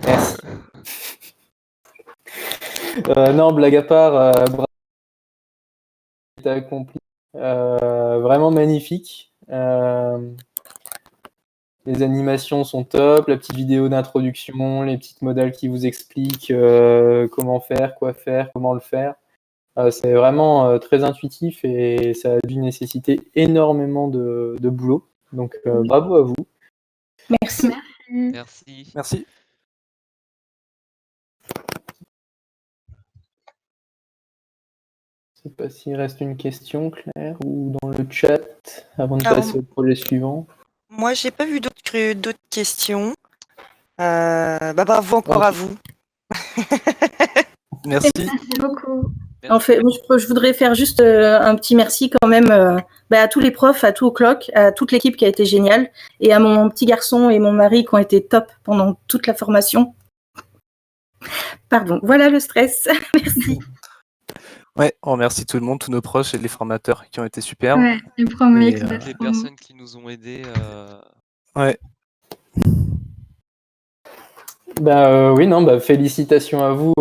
[SPEAKER 2] Merci. Non, blague à part, bravo, c'est accompli. Vraiment magnifique. Les animations sont top, la petite vidéo d'introduction, les petites modales qui vous expliquent comment faire, quoi faire, comment le faire. C'est vraiment très intuitif et ça a dû nécessiter énormément de boulot. Donc bravo à vous.
[SPEAKER 5] Merci.
[SPEAKER 8] Merci.
[SPEAKER 6] Merci.
[SPEAKER 2] Je ne sais pas s'il reste une question, Claire, ou dans le chat, avant de
[SPEAKER 4] Alors,
[SPEAKER 2] passer au projet suivant.
[SPEAKER 4] Moi, j'ai pas vu d'autres questions. Bravo encore à vous.
[SPEAKER 6] Merci.
[SPEAKER 7] Merci beaucoup.
[SPEAKER 5] En fait, je voudrais faire juste un petit merci quand même à tous les profs, à tout au clock, à toute l'équipe qui a été géniale, et à mon petit garçon et mon mari qui ont été top pendant toute la formation. Pardon, voilà le stress. Merci.
[SPEAKER 6] Ouais, on remercie tout le monde, tous nos proches et les formateurs qui ont été super.
[SPEAKER 7] Ouais, les promos
[SPEAKER 6] Et,
[SPEAKER 7] qui
[SPEAKER 8] Toutes les personnes qui nous ont aidés.
[SPEAKER 6] ouais,
[SPEAKER 2] Oui, non, félicitations à vous.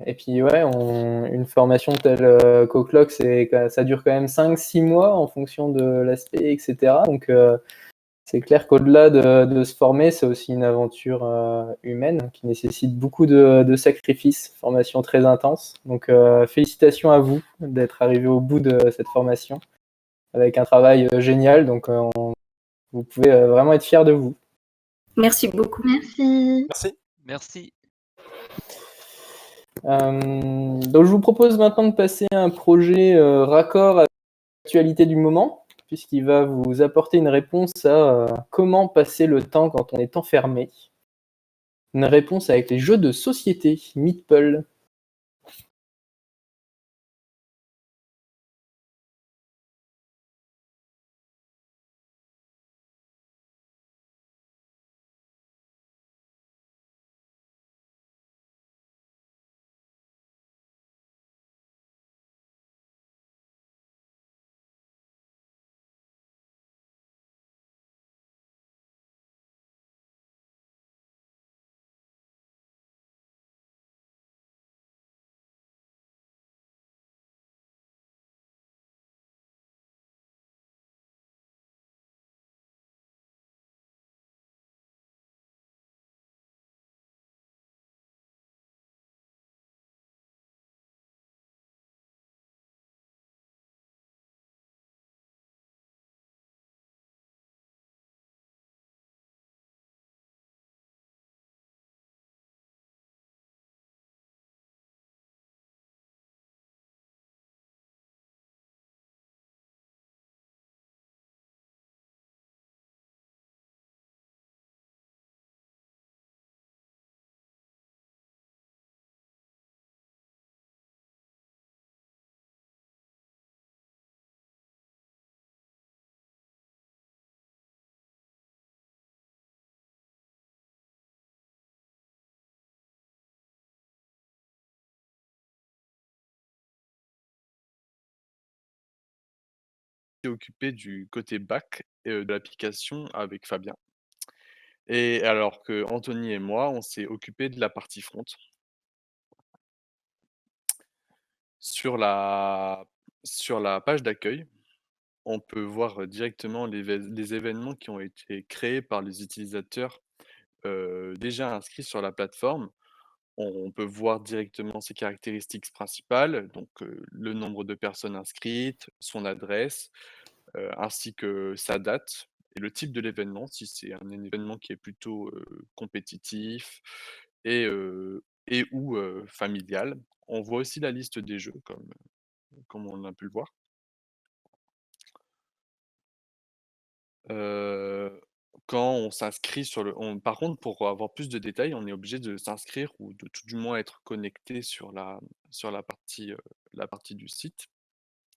[SPEAKER 2] Et puis ouais, une formation telle qu'Oclock, ça dure quand même 5-6 mois en fonction de l'aspect, etc. Donc c'est clair qu'au-delà de se former, c'est aussi une aventure humaine qui nécessite beaucoup de sacrifices, formation très intense. Donc félicitations à vous d'être arrivé au bout de cette formation avec un travail génial. Donc vous pouvez vraiment être fiers de vous.
[SPEAKER 5] Merci beaucoup.
[SPEAKER 7] Merci.
[SPEAKER 6] merci.
[SPEAKER 8] Merci.
[SPEAKER 2] Donc je vous propose maintenant de passer à un projet raccord à l'actualité du moment, puisqu'il va vous apporter une réponse à comment passer le temps quand on est enfermé. Une réponse avec les jeux de société Meeple.
[SPEAKER 9] Occupé du côté back de l'application avec Fabien. Et alors que Anthony et moi, on s'est occupé de la partie front. Sur la, sur la page d'accueil, on peut voir directement les événements qui ont été créés par les utilisateurs déjà inscrits sur la plateforme. On peut voir directement ses caractéristiques principales, donc le nombre de personnes inscrites, son adresse, ainsi que sa date et le type de l'événement, si c'est un événement qui est plutôt compétitif et ou familial. On voit aussi la liste des jeux, comme on a pu le voir. Quand on s'inscrit par contre, pour avoir plus de détails, on est obligé de s'inscrire ou de tout du moins être connecté sur la partie du site,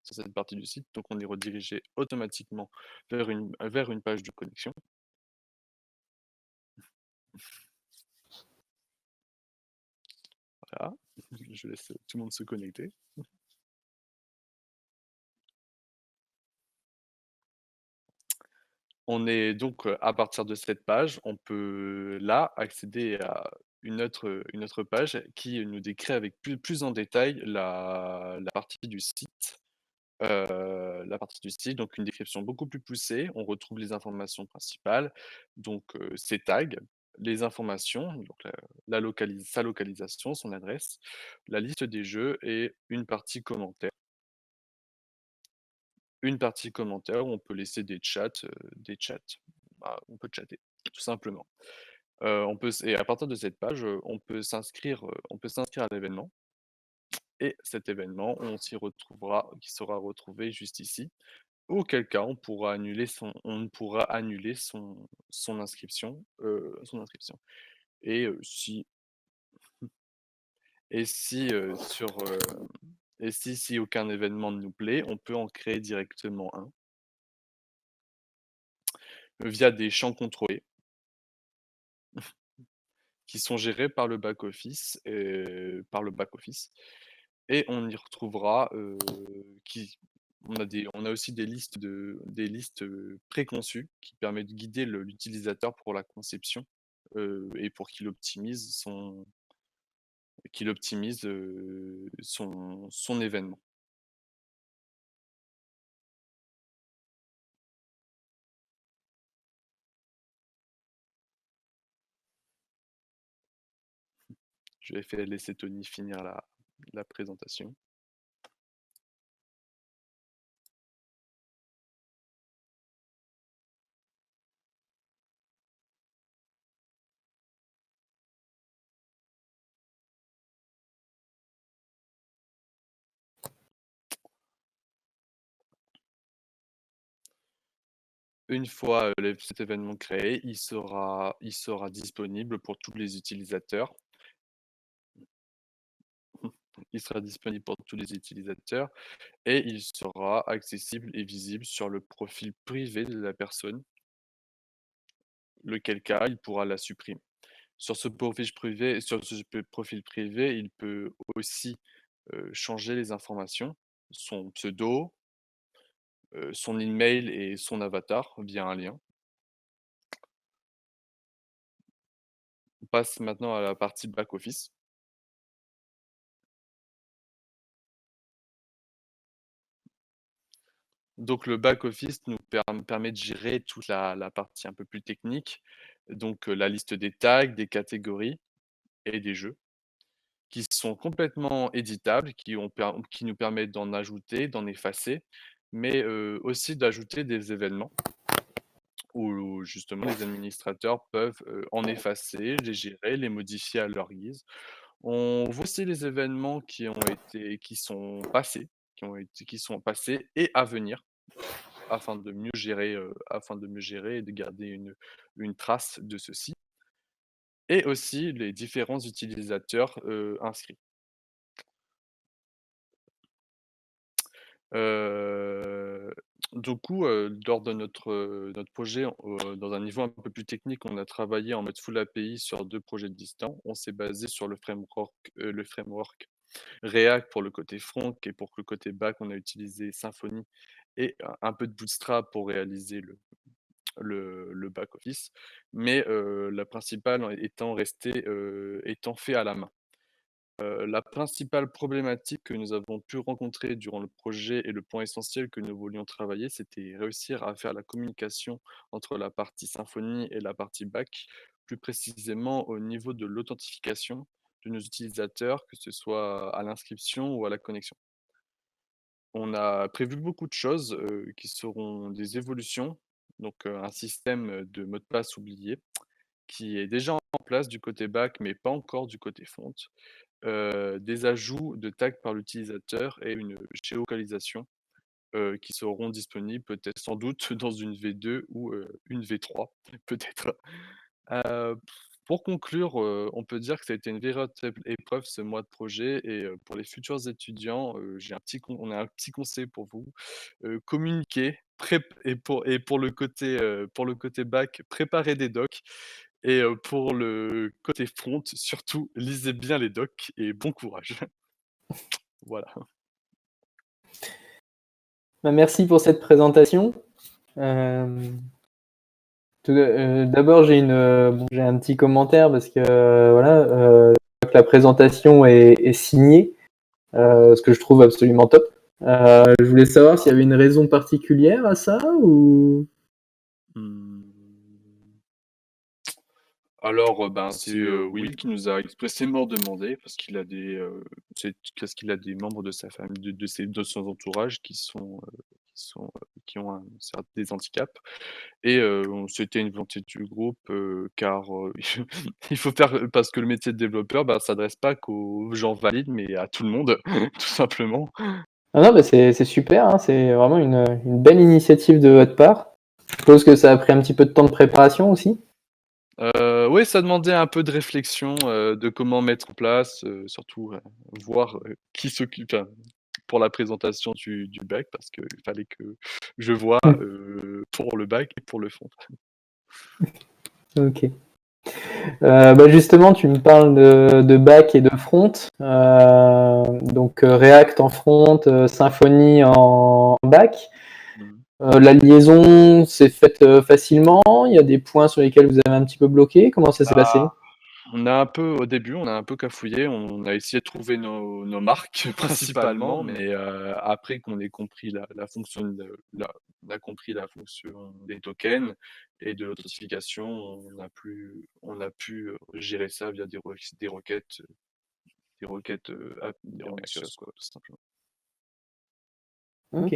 [SPEAKER 9] sur cette partie du site. Donc on est redirigé automatiquement vers une page de connexion. Voilà, je laisse tout le monde se connecter. On est donc à partir de cette page, on peut là accéder à une autre page qui nous décrit avec plus en détail la partie du site. La partie du site, donc une description beaucoup plus poussée. On retrouve les informations principales, donc ses tags, les informations, donc sa localisation, son adresse, la liste des jeux et une partie commentaire. Une partie commentaire où on peut laisser des chats, on peut chatter, tout simplement. Et à partir de cette page, on peut s'inscrire à l'événement et cet événement, qui sera retrouvé juste ici. Auquel cas, on pourra annuler son inscription, son inscription. Et si et si, si aucun événement ne nous plaît, on peut en créer directement un via des champs contrôlés qui sont gérés par le back office. et on y retrouvera on a aussi des listes préconçues qui permettent de guider l'utilisateur pour la conception et pour qu'il optimise son événement. Je vais laisser Tony finir la présentation. Une fois cet événement créé, il sera disponible pour tous les utilisateurs. Il sera disponible pour tous les utilisateurs et il sera accessible et visible sur le profil privé de la personne, lequel cas il pourra la supprimer. Sur ce profil privé, il peut aussi changer les informations, son pseudo, son email et son avatar via un lien. On passe maintenant à la partie back office. Donc le back office nous permet de gérer toute la partie un peu plus technique, donc la liste des tags, des catégories et des jeux qui sont complètement éditables, qui nous permettent d'en ajouter, d'en effacer, mais aussi d'ajouter des événements où justement les administrateurs peuvent en effacer, les gérer, les modifier à leur guise. On voit aussi les événements qui sont passés et à venir afin de mieux gérer et de garder une trace de ceux-ci et aussi les différents utilisateurs inscrits. Heu, du coup, lors de notre projet, dans un niveau un peu plus technique, on a travaillé en mode full API sur 2 projets distants. On s'est basé sur le framework React pour le côté front et pour le côté back, on a utilisé Symfony et un peu de Bootstrap pour réaliser le back office. Mais la principale étant fait à la main. La principale problématique que nous avons pu rencontrer durant le projet et le point essentiel que nous voulions travailler, c'était réussir à faire la communication entre la partie Symfony et la partie back, plus précisément au niveau de l'authentification de nos utilisateurs, que ce soit à l'inscription ou à la connexion. On a prévu beaucoup de choses, qui seront des évolutions, donc un système de mot de passe oublié qui est déjà en place du côté back, mais pas encore du côté front. Des ajouts de tags par l'utilisateur et une géolocalisation, qui seront disponibles peut-être sans doute dans une V2 ou une V3 peut-être. Heu, pour conclure, on peut dire que ça a été une véritable épreuve ce mois de projet et pour les futurs étudiants, on a un petit conseil pour vous, communiquez, pour le côté back, préparez des docs et pour le côté front, surtout lisez bien les docs et bon courage. Voilà.
[SPEAKER 2] Bah, merci pour cette présentation. D'abord, j'ai un petit commentaire parce que la présentation est signée, ce que je trouve absolument top. Je voulais savoir s'il y avait une raison particulière à ça ou.
[SPEAKER 9] Mmh. Alors, c'est Will qui nous a expressément demandé parce qu'il a des membres de sa famille, de son entourage qui ont des handicaps et c'était une volonté du groupe, car il faut faire parce que le métier de développeur, s'adresse pas qu'aux gens valides, mais à tout le monde, tout simplement.
[SPEAKER 2] Ah non, c'est super, hein, c'est vraiment une belle initiative de votre part. Je suppose que ça a pris un petit peu de temps de préparation aussi.
[SPEAKER 9] Oui, ça demandait un peu de réflexion, de comment mettre en place, surtout, voir, qui s'occupe pour la présentation du bac parce qu'il fallait que je voie, pour le bac et pour le fond.
[SPEAKER 2] OK. Justement, tu me parles de back et de front. Donc React en front, Symfony en back. La liaison s'est faite facilement. Il y a des points sur lesquels vous avez un petit peu bloqué. Comment ça s'est passé?
[SPEAKER 9] Au début, on a un peu cafouillé, on a essayé de trouver nos marques principalement, mais après qu'on ait compris la fonction, on a compris la fonction des tokens et de l'authentification, on a pu gérer ça via des requêtes, des Axios, quoi, tout simplement.
[SPEAKER 2] Ok.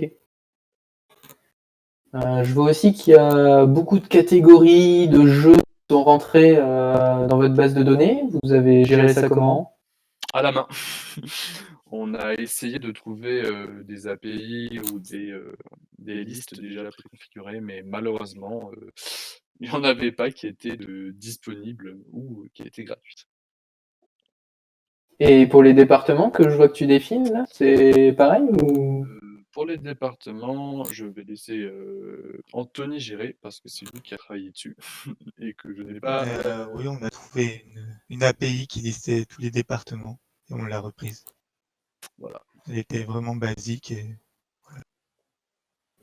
[SPEAKER 2] Je vois aussi qu'il y a beaucoup de catégories de jeux qui sont rentrés dans votre base de données. Vous avez géré ça comment?
[SPEAKER 9] À la main. On a essayé de trouver des API ou des listes déjà préconfigurées, mais malheureusement, il n'y en avait pas qui étaient disponibles ou qui étaient gratuites.
[SPEAKER 2] Et pour les départements que je vois que tu définis, là, c'est pareil ou...
[SPEAKER 9] Pour les départements, je vais laisser Anthony gérer parce que c'est lui qui a travaillé dessus et que je n'ai pas.
[SPEAKER 10] Oui, on a trouvé une API qui listait tous les départements et on l'a reprise.
[SPEAKER 9] Voilà.
[SPEAKER 10] Elle était vraiment basique et voilà.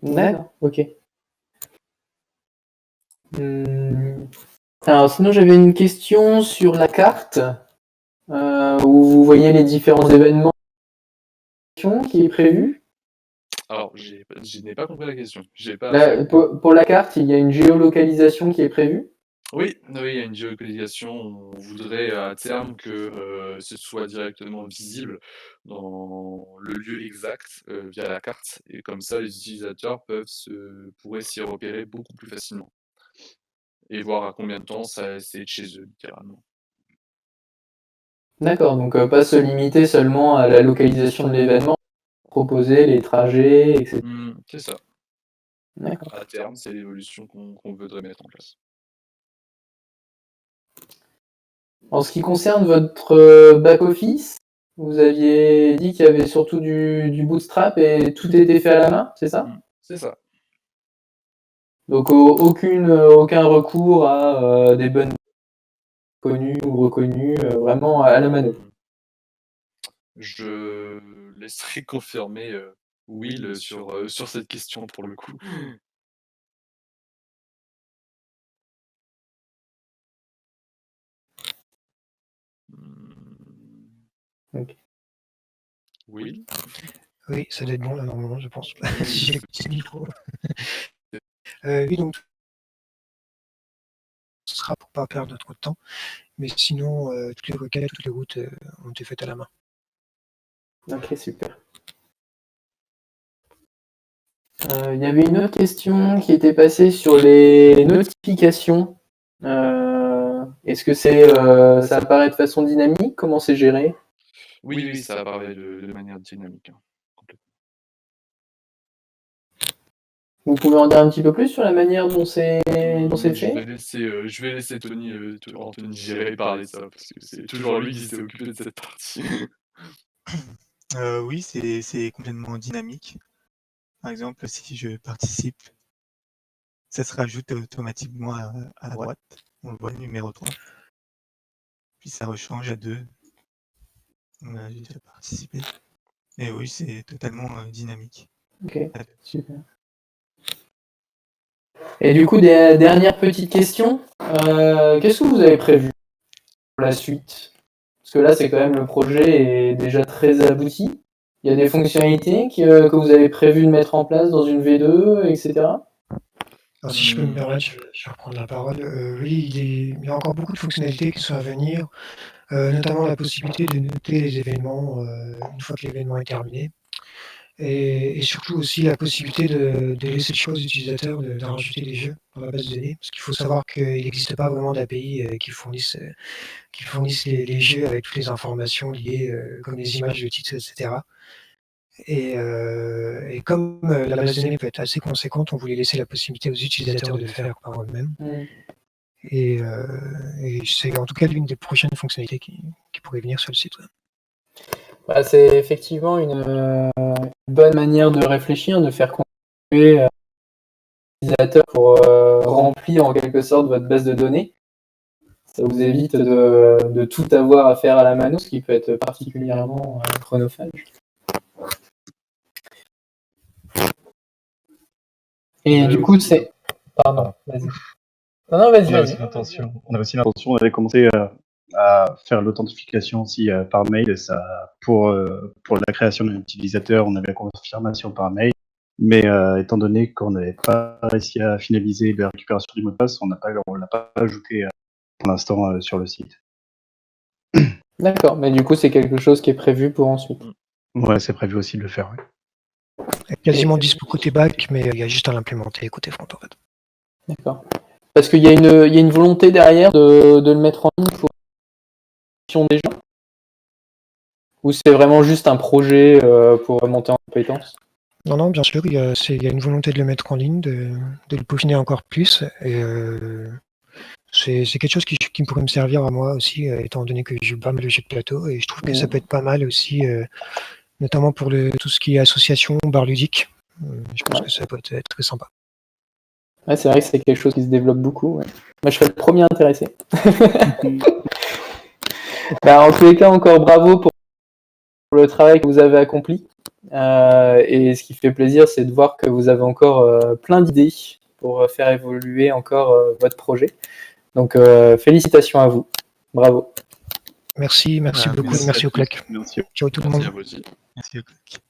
[SPEAKER 2] D'accord, ok. Alors sinon j'avais une question sur la carte où vous voyez les différents événements qui est prévu.
[SPEAKER 9] Alors, je n'ai pas compris la question.
[SPEAKER 2] Pour la carte, il y a une géolocalisation qui est prévue.
[SPEAKER 9] Oui, il y a une géolocalisation. On voudrait à terme que ce soit directement visible dans le lieu exact via la carte. Et comme ça, les utilisateurs pourraient s'y repérer beaucoup plus facilement. Et voir à combien de temps c'est de chez eux, littéralement.
[SPEAKER 2] D'accord, donc pas se limiter seulement à la localisation de l'événement, proposer les trajets, etc.
[SPEAKER 9] C'est ça.
[SPEAKER 2] D'accord.
[SPEAKER 9] À terme, c'est l'évolution qu'on voudrait mettre en place.
[SPEAKER 2] En ce qui concerne votre back-office, vous aviez dit qu'il y avait surtout du bootstrap et tout était fait à la main, c'est ça?
[SPEAKER 9] C'est ça.
[SPEAKER 2] Donc aucun recours à des bonnes connues ou reconnues, vraiment à la mano.
[SPEAKER 9] Je laisserai confirmer Will sur cette question pour le coup.
[SPEAKER 2] Ok.
[SPEAKER 9] Will?
[SPEAKER 11] Oui, ça doit être bon là normalement, je pense. Si j'ai le petit micro. Oui, donc ce sera pour pas perdre trop de temps. Mais sinon, toutes les requêtes, toutes les routes ont été faites à la main.
[SPEAKER 2] Ok, super. Il y avait une autre question qui était passée sur les notifications. Est-ce que ça apparaît de façon dynamique? Comment c'est géré?
[SPEAKER 9] Oui, ça apparaît de manière dynamique. Complètement.
[SPEAKER 2] Vous pouvez en dire un petit peu plus sur la manière dont c'est fait?
[SPEAKER 9] Je vais laisser Anthony gérer et parler de ça, parce que c'est toujours lui qui s'est occupé de cette partie.
[SPEAKER 10] Oui, c'est complètement dynamique. Par exemple, si je participe, ça se rajoute automatiquement à droite. On le voit, le numéro 3. Puis ça rechange à 2. On a déjà participé. Et oui, c'est totalement dynamique.
[SPEAKER 2] Ok, super. Et du coup, des dernières petites questions. Qu'est-ce que vous avez prévu pour la suite? Parce que là, c'est quand même le projet est déjà très abouti. Il y a des fonctionnalités que vous avez prévu de mettre en place dans une V2, etc.
[SPEAKER 11] Alors, si je peux me permettre, je vais reprendre la parole. Oui, il y a encore beaucoup de fonctionnalités qui sont à venir, notamment la possibilité de noter les événements une fois que l'événement est terminé. Et surtout aussi la possibilité de laisser le choix aux utilisateurs de rajouter des jeux dans la base de données. Parce qu'il faut savoir qu'il n'existe pas vraiment d'API qui fournissent les jeux avec toutes les informations liées, comme les images de titres, etc. Et comme la base de données peut être assez conséquente, on voulait laisser la possibilité aux utilisateurs de le faire par eux-mêmes. Et c'est en tout cas l'une des prochaines fonctionnalités qui pourrait venir sur le site web.
[SPEAKER 2] Bah, c'est effectivement une bonne manière de réfléchir, de faire contribuer l'utilisateur pour remplir en quelque sorte votre base de données. Ça vous évite de tout avoir à faire à la mano, ce qui peut être particulièrement chronophage. Et du coup, c'est... Pardon, vas-y. Non, vas-y,
[SPEAKER 12] On avait aussi l'intention, on avait commencé à faire l'authentification aussi par mail, et ça, pour la création d'un utilisateur, on avait la confirmation par mail, mais étant donné qu'on n'avait pas réussi à finaliser la récupération du mot de passe, on l'a pas ajouté pour l'instant sur le site.
[SPEAKER 2] D'accord, mais du coup, c'est quelque chose qui est prévu pour ensuite.
[SPEAKER 12] Ouais, c'est prévu aussi de le faire, oui.
[SPEAKER 11] Quasiment dispo côté back, mais il y a juste à l'implémenter côté front en fait.
[SPEAKER 2] D'accord. Parce qu'il y a une volonté derrière de le mettre en ligne pour des gens, ou c'est vraiment juste un projet pour monter en compétences?
[SPEAKER 11] Non, bien sûr, il y a une volonté de le mettre en ligne, de le peaufiner encore plus, et c'est quelque chose qui pourrait me servir à moi aussi, étant donné que je joue pas mal de jeux de plateau, et je trouve que ça peut être pas mal aussi, notamment pour tout ce qui est association, bar ludique. Je pense que ça peut être très sympa.
[SPEAKER 2] Ouais, c'est vrai que c'est quelque chose qui se développe beaucoup. Ouais. Moi, je serais le premier intéressé. En tous les cas, encore bravo pour le travail que vous avez accompli. Et ce qui fait plaisir, c'est de voir que vous avez encore plein d'idées pour faire évoluer encore votre projet. Donc, félicitations à vous. Bravo.
[SPEAKER 11] Merci beaucoup, merci au CLEC. Ciao tout le monde.
[SPEAKER 10] Merci au CLEC.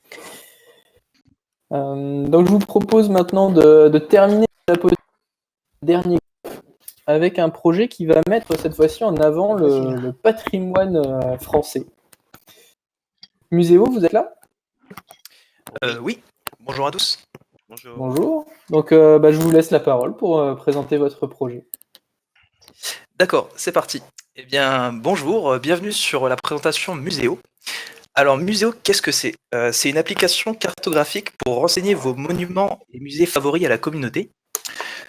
[SPEAKER 2] Donc, je vous propose maintenant de terminer la dernier avec un projet qui va mettre cette fois-ci en avant le patrimoine français. Muséo, vous êtes là?
[SPEAKER 13] Oui, bonjour à tous.
[SPEAKER 2] Bonjour. Donc, je vous laisse la parole pour présenter votre projet.
[SPEAKER 13] D'accord, c'est parti. Eh bien, bonjour, bienvenue sur la présentation Muséo. Alors, Muséo, qu'est-ce que c'est? C'est une application cartographique pour renseigner vos monuments et musées favoris à la communauté.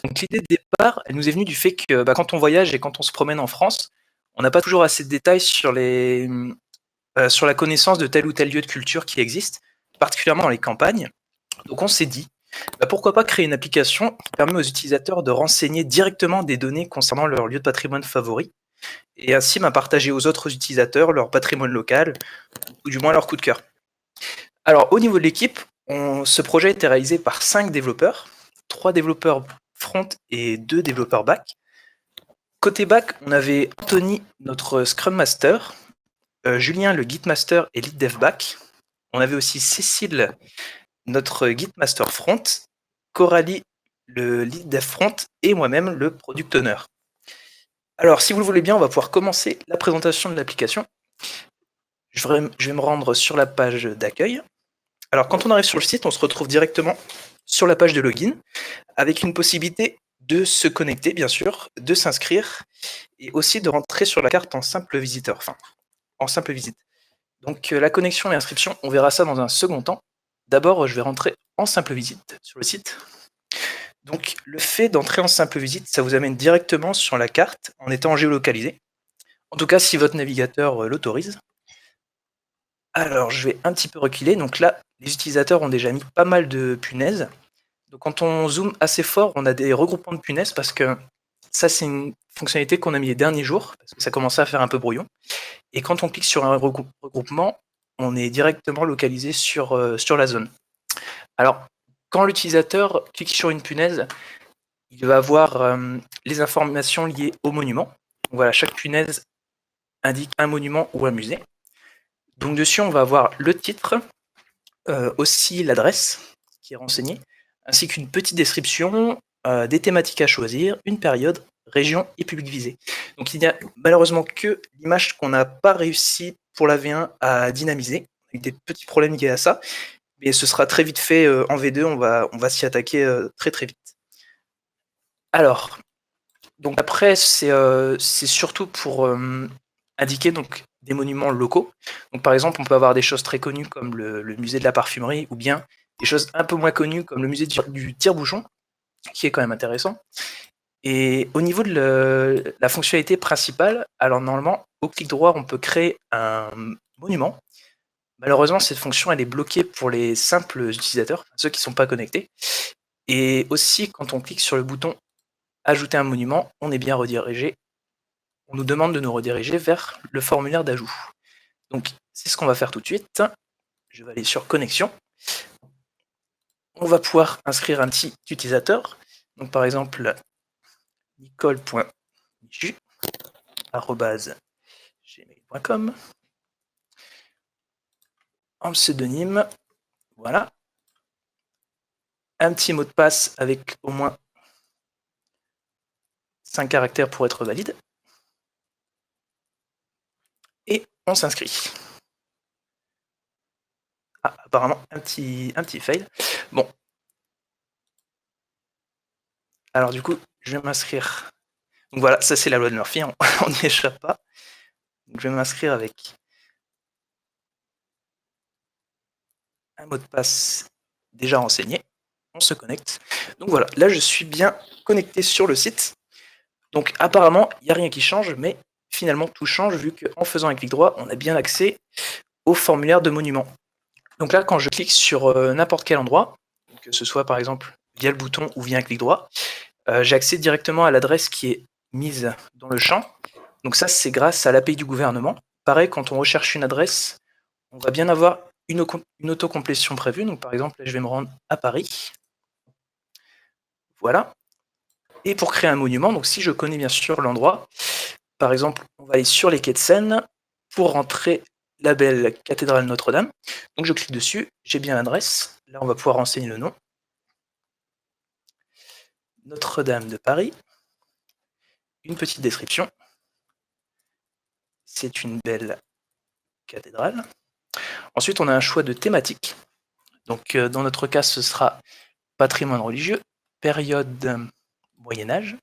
[SPEAKER 13] Donc, l'idée de départ, elle nous est venue du fait que quand on voyage et quand on se promène en France, on n'a pas toujours assez de détails sur la connaissance de tel ou tel lieu de culture qui existe, particulièrement dans les campagnes. Donc, on s'est dit, pourquoi pas créer une application qui permet aux utilisateurs de renseigner directement des données concernant leur lieu de patrimoine favori, et ainsi partager aux autres utilisateurs leur patrimoine local, ou du moins leur coup de cœur. Alors au niveau de l'équipe, ce projet a été réalisé par 5 développeurs, 3 développeurs front et 2 développeurs back. Côté back, on avait Anthony, notre Scrum Master, Julien, le Git Master et Lead Dev Back. On avait aussi Cécile, notre Git Master Front, Coralie, le Lead Dev Front, et moi-même, le Product Owner. Alors, si vous le voulez bien, on va pouvoir commencer la présentation de l'application. Je vais me rendre sur la page d'accueil. Alors, quand on arrive sur le site, on se retrouve directement sur la page de login, avec une possibilité de se connecter, bien sûr, de s'inscrire, et aussi de rentrer sur la carte en simple visiteur, enfin, en simple visite. Donc, la connexion et l'inscription, on verra ça dans un second temps. D'abord, je vais rentrer en simple visite sur le site. Donc, le fait d'entrer en simple visite, ça vous amène directement sur la carte en étant géolocalisé. En tout cas, si votre navigateur l'autorise. Alors, je vais un petit peu reculer. Donc là, les utilisateurs ont déjà mis pas mal de punaises. Donc, quand on zoome assez fort, on a des regroupements de punaises parce que ça, c'est une fonctionnalité qu'on a mis les derniers jours parce que ça commençait à faire un peu brouillon. Et quand on clique sur un regroupement, on est directement localisé sur la zone. Alors, quand l'utilisateur clique sur une punaise, il va avoir les informations liées au monument. Donc voilà, chaque punaise indique un monument ou un musée. Donc dessus, on va avoir le titre, aussi l'adresse qui est renseignée, ainsi qu'une petite description, des thématiques à choisir, une période, région et public visé. Donc il n'y a malheureusement que l'image qu'on n'a pas réussi pour la V1 à dynamiser, avec des petits problèmes liés à ça, mais ce sera très vite fait en V2, on va s'y attaquer très très vite. Alors, donc après, c'est surtout pour indiquer donc, des monuments locaux. Donc par exemple, on peut avoir des choses très connues comme le musée de la parfumerie, ou bien des choses un peu moins connues comme le musée du tire-bouchon, qui est quand même intéressant. Et au niveau de la fonctionnalité principale, alors normalement, au clic droit, on peut créer un monument. Malheureusement, cette fonction, elle est bloquée pour les simples utilisateurs, ceux qui ne sont pas connectés. Et aussi, quand on clique sur le bouton « Ajouter un monument », on est bien redirigé on nous demande de nous rediriger vers le formulaire d'ajout. Donc, c'est ce qu'on va faire tout de suite. Je vais aller sur connexion. On va pouvoir inscrire un petit utilisateur. Donc, par exemple, nicole.michu@gmail.com. En pseudonyme, voilà. Un petit mot de passe avec au moins 5 caractères pour être valide. Et on s'inscrit. Ah, apparemment, un petit fail. Bon. Alors du coup, je vais m'inscrire. Donc voilà, ça c'est la loi de Murphy, on n'y échappe pas. Donc, je vais m'inscrire avec un mot de passe déjà renseigné. On se connecte. Donc voilà, là je suis bien connecté sur le site. Donc apparemment, il n'y a rien qui change, mais finalement tout change vu qu'en faisant un clic droit, on a bien accès au formulaire de monument. Donc là, quand je clique sur n'importe quel endroit, que ce soit par exemple via le bouton ou via un clic droit, j'accède directement à l'adresse qui est mise dans le champ. Donc ça, c'est grâce à l'API du gouvernement. Pareil, quand on recherche une adresse, on va bien avoir une autocomplétion prévue. Donc par exemple, là, je vais me rendre à Paris. Voilà. Et pour créer un monument, donc si je connais bien sûr l'endroit, par exemple, on va aller sur les quais de Seine pour rentrer la belle cathédrale Notre-Dame. Donc je clique dessus, j'ai bien l'adresse. Là, on va pouvoir renseigner le nom. Notre-Dame de Paris. Une petite description. C'est une belle cathédrale. Ensuite, on a un choix de thématique. Donc, dans notre cas, ce sera patrimoine religieux, période Moyen-Âge,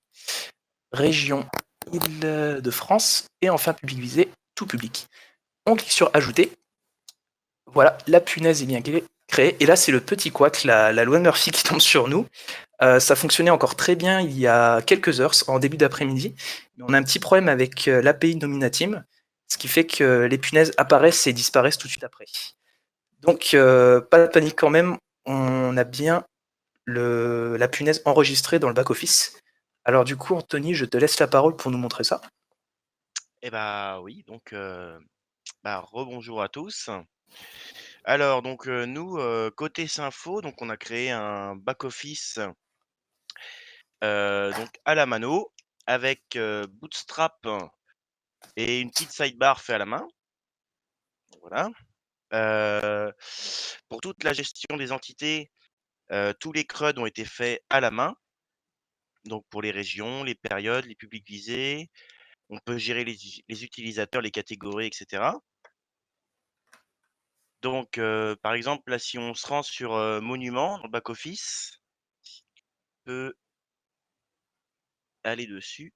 [SPEAKER 13] région Île-de-France, et enfin public visé, tout public. On clique sur ajouter. Voilà, la punaise est bien créée. Et là, c'est le petit couac, la loi de Murphy qui tombe sur nous. Ça fonctionnait encore très bien il y a quelques heures, en début d'après-midi. Mais on a un petit problème avec l'API Nominatim, ce qui fait que les punaises apparaissent et disparaissent tout de suite après. Donc, pas de panique quand même, on a bien la punaise enregistrée dans le back-office. Alors du coup, Anthony, je te laisse la parole pour nous montrer ça.
[SPEAKER 14] Eh bah oui, donc rebonjour à tous. Alors donc nous côté Sinfo, donc on a créé un back office donc à la mano avec Bootstrap et une petite sidebar fait à la main. Voilà. Pour toute la gestion des entités, tous les CRUD ont été faits à la main. Donc pour les régions, les périodes, les publics visés, on peut gérer les utilisateurs, les catégories, etc. Donc, par exemple, là, si on se rend sur Monument, dans le back-office, on peut aller dessus.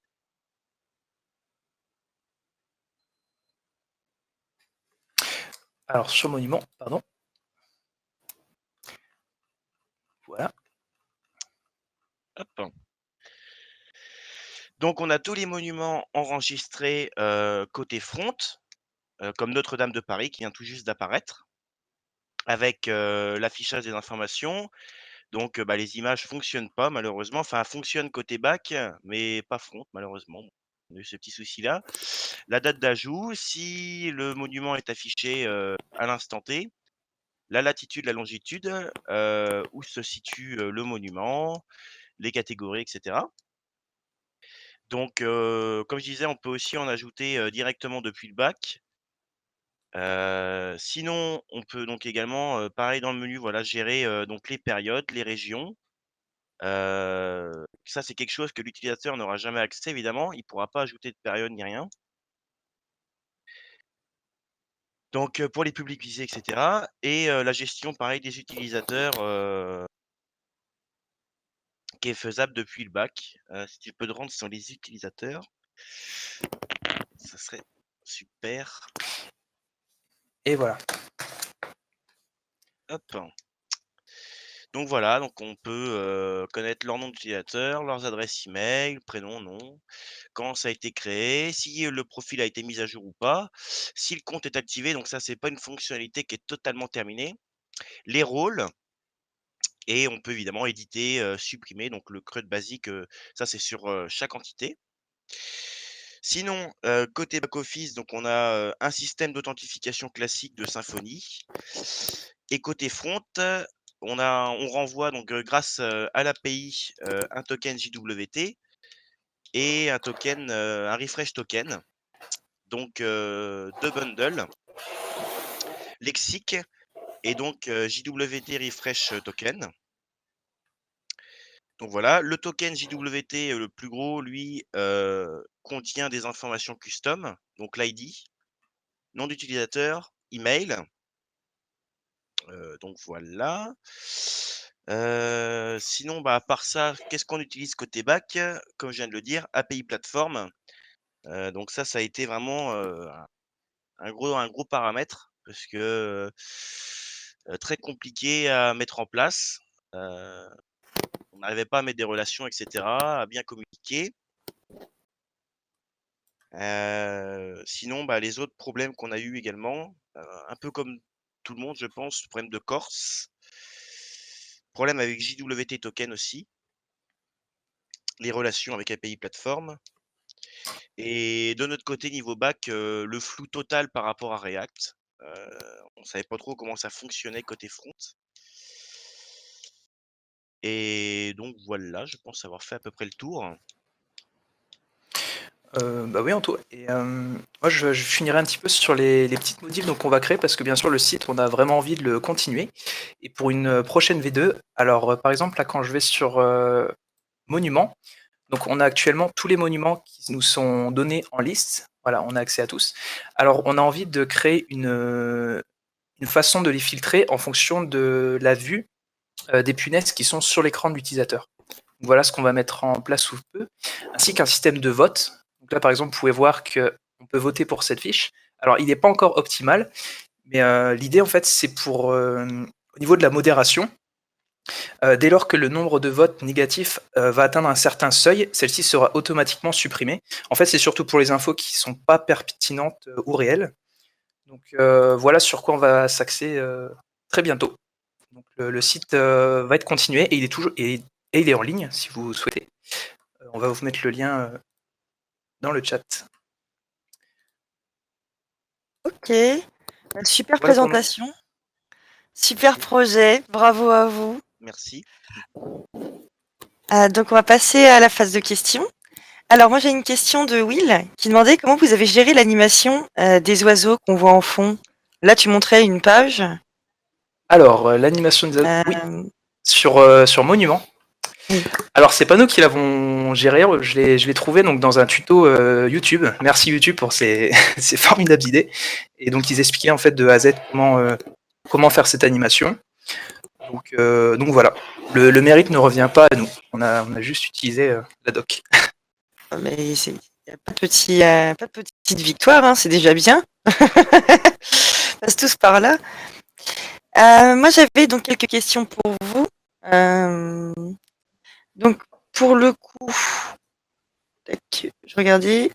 [SPEAKER 13] Alors, sur Monument, pardon. Voilà.
[SPEAKER 14] Hop. Donc, on a tous les monuments enregistrés côté front, comme Notre-Dame de Paris qui vient tout juste d'apparaître, avec l'affichage des informations. Donc, les images fonctionnent pas malheureusement. Enfin, fonctionnent côté back, mais pas front malheureusement. On a eu ce petit souci-là. La date d'ajout, si le monument est affiché à l'instant T, la latitude, la longitude, où se situe le monument, les catégories, etc. Donc, comme je disais, on peut aussi en ajouter directement depuis le bac. Sinon, on peut donc également, pareil dans le menu, voilà, gérer donc les périodes, les régions. Ça, c'est quelque chose que l'utilisateur n'aura jamais accès, évidemment. Il ne pourra pas ajouter de période ni rien. Donc, pour les publics visés, etc. Et la gestion, pareil, des utilisateurs qui est faisable depuis le bac. Si tu peux te rendre sur les utilisateurs, ça serait super.
[SPEAKER 13] Et voilà.
[SPEAKER 14] Hop. Donc voilà, donc on peut connaître leur nom d'utilisateur, leurs adresses email, prénom, nom, quand ça a été créé, si le profil a été mis à jour ou pas, si le compte est activé, donc ça c'est pas une fonctionnalité qui est totalement terminée, les rôles, et on peut évidemment éditer, supprimer, donc le CRUD basique, ça c'est sur chaque entité. Sinon, côté back-office, donc on a un système d'authentification classique de Symfony. Et côté front, on renvoie donc grâce à l'API un token JWT et un token, un refresh token. Donc 2 bundles, lexique et donc JWT refresh token. Donc voilà, le token JWT le plus gros, lui, contient des informations custom, donc l'ID, nom d'utilisateur, email. Donc voilà. Sinon, à part ça, qu'est-ce qu'on utilise côté back? Comme je viens de le dire, API plateforme. Donc ça a été vraiment un gros paramètre parce que très compliqué à mettre en place. On n'arrivait pas à mettre des relations, etc., à bien communiquer. Sinon, les autres problèmes qu'on a eu également, un peu comme tout le monde, je pense, problème de Corse, problème avec JWT token aussi, les relations avec API plateforme, et de notre côté, niveau back, le flou total par rapport à React. On savait pas trop comment ça fonctionnait côté front. Et donc voilà, je pense avoir fait à peu près le tour.
[SPEAKER 13] Oui, Anto. Et moi, je finirai un petit peu sur les petites modifs donc, qu'on va créer parce que bien sûr, le site, on a vraiment envie de le continuer. Et pour une prochaine V2, alors par exemple, là, quand je vais sur Monuments, donc on a actuellement tous les monuments qui nous sont donnés en liste. Voilà, on a accès à tous. Alors, on a envie de créer une façon de les filtrer en fonction de la vue des punaises qui sont sur l'écran de l'utilisateur. Voilà ce qu'on va mettre en place sous peu, ainsi qu'un système de vote. Donc là, par exemple, vous pouvez voir qu'on peut voter pour cette fiche. Alors, il n'est pas encore optimal, mais l'idée, en fait, c'est pour, au niveau de la modération, dès lors que le nombre de votes négatifs va atteindre un certain seuil, celle-ci sera automatiquement supprimée. En fait, c'est surtout pour les infos qui ne sont pas pertinentes ou réelles. Donc voilà sur quoi on va s'axer très bientôt. Donc, le site va être continué et il est en ligne si vous souhaitez. On va vous mettre le lien dans le chat.
[SPEAKER 4] Ok, super
[SPEAKER 13] Voilà pour
[SPEAKER 4] présentation, super projet, bravo à vous.
[SPEAKER 14] Merci.
[SPEAKER 4] Donc on va passer à la phase de questions. Alors moi j'ai une question de Will qui demandait comment vous avez géré l'animation des oiseaux qu'on voit en fond. Là tu montrais une page.
[SPEAKER 13] Alors l'animation des oiseaux, oui, sur Monument. Alors c'est pas nous qui l'avons géré, je l'ai trouvé donc dans un tuto YouTube. Merci YouTube pour ces formidables idées. Et donc ils expliquaient en fait de A à Z comment faire cette animation. Donc voilà, le mérite ne revient pas à nous. On a juste utilisé la doc.
[SPEAKER 4] Mais il n'y a pas de petite victoire, hein, c'est déjà bien. Passe tous par là. Moi j'avais donc quelques questions pour vous. Donc pour le coup, je regardais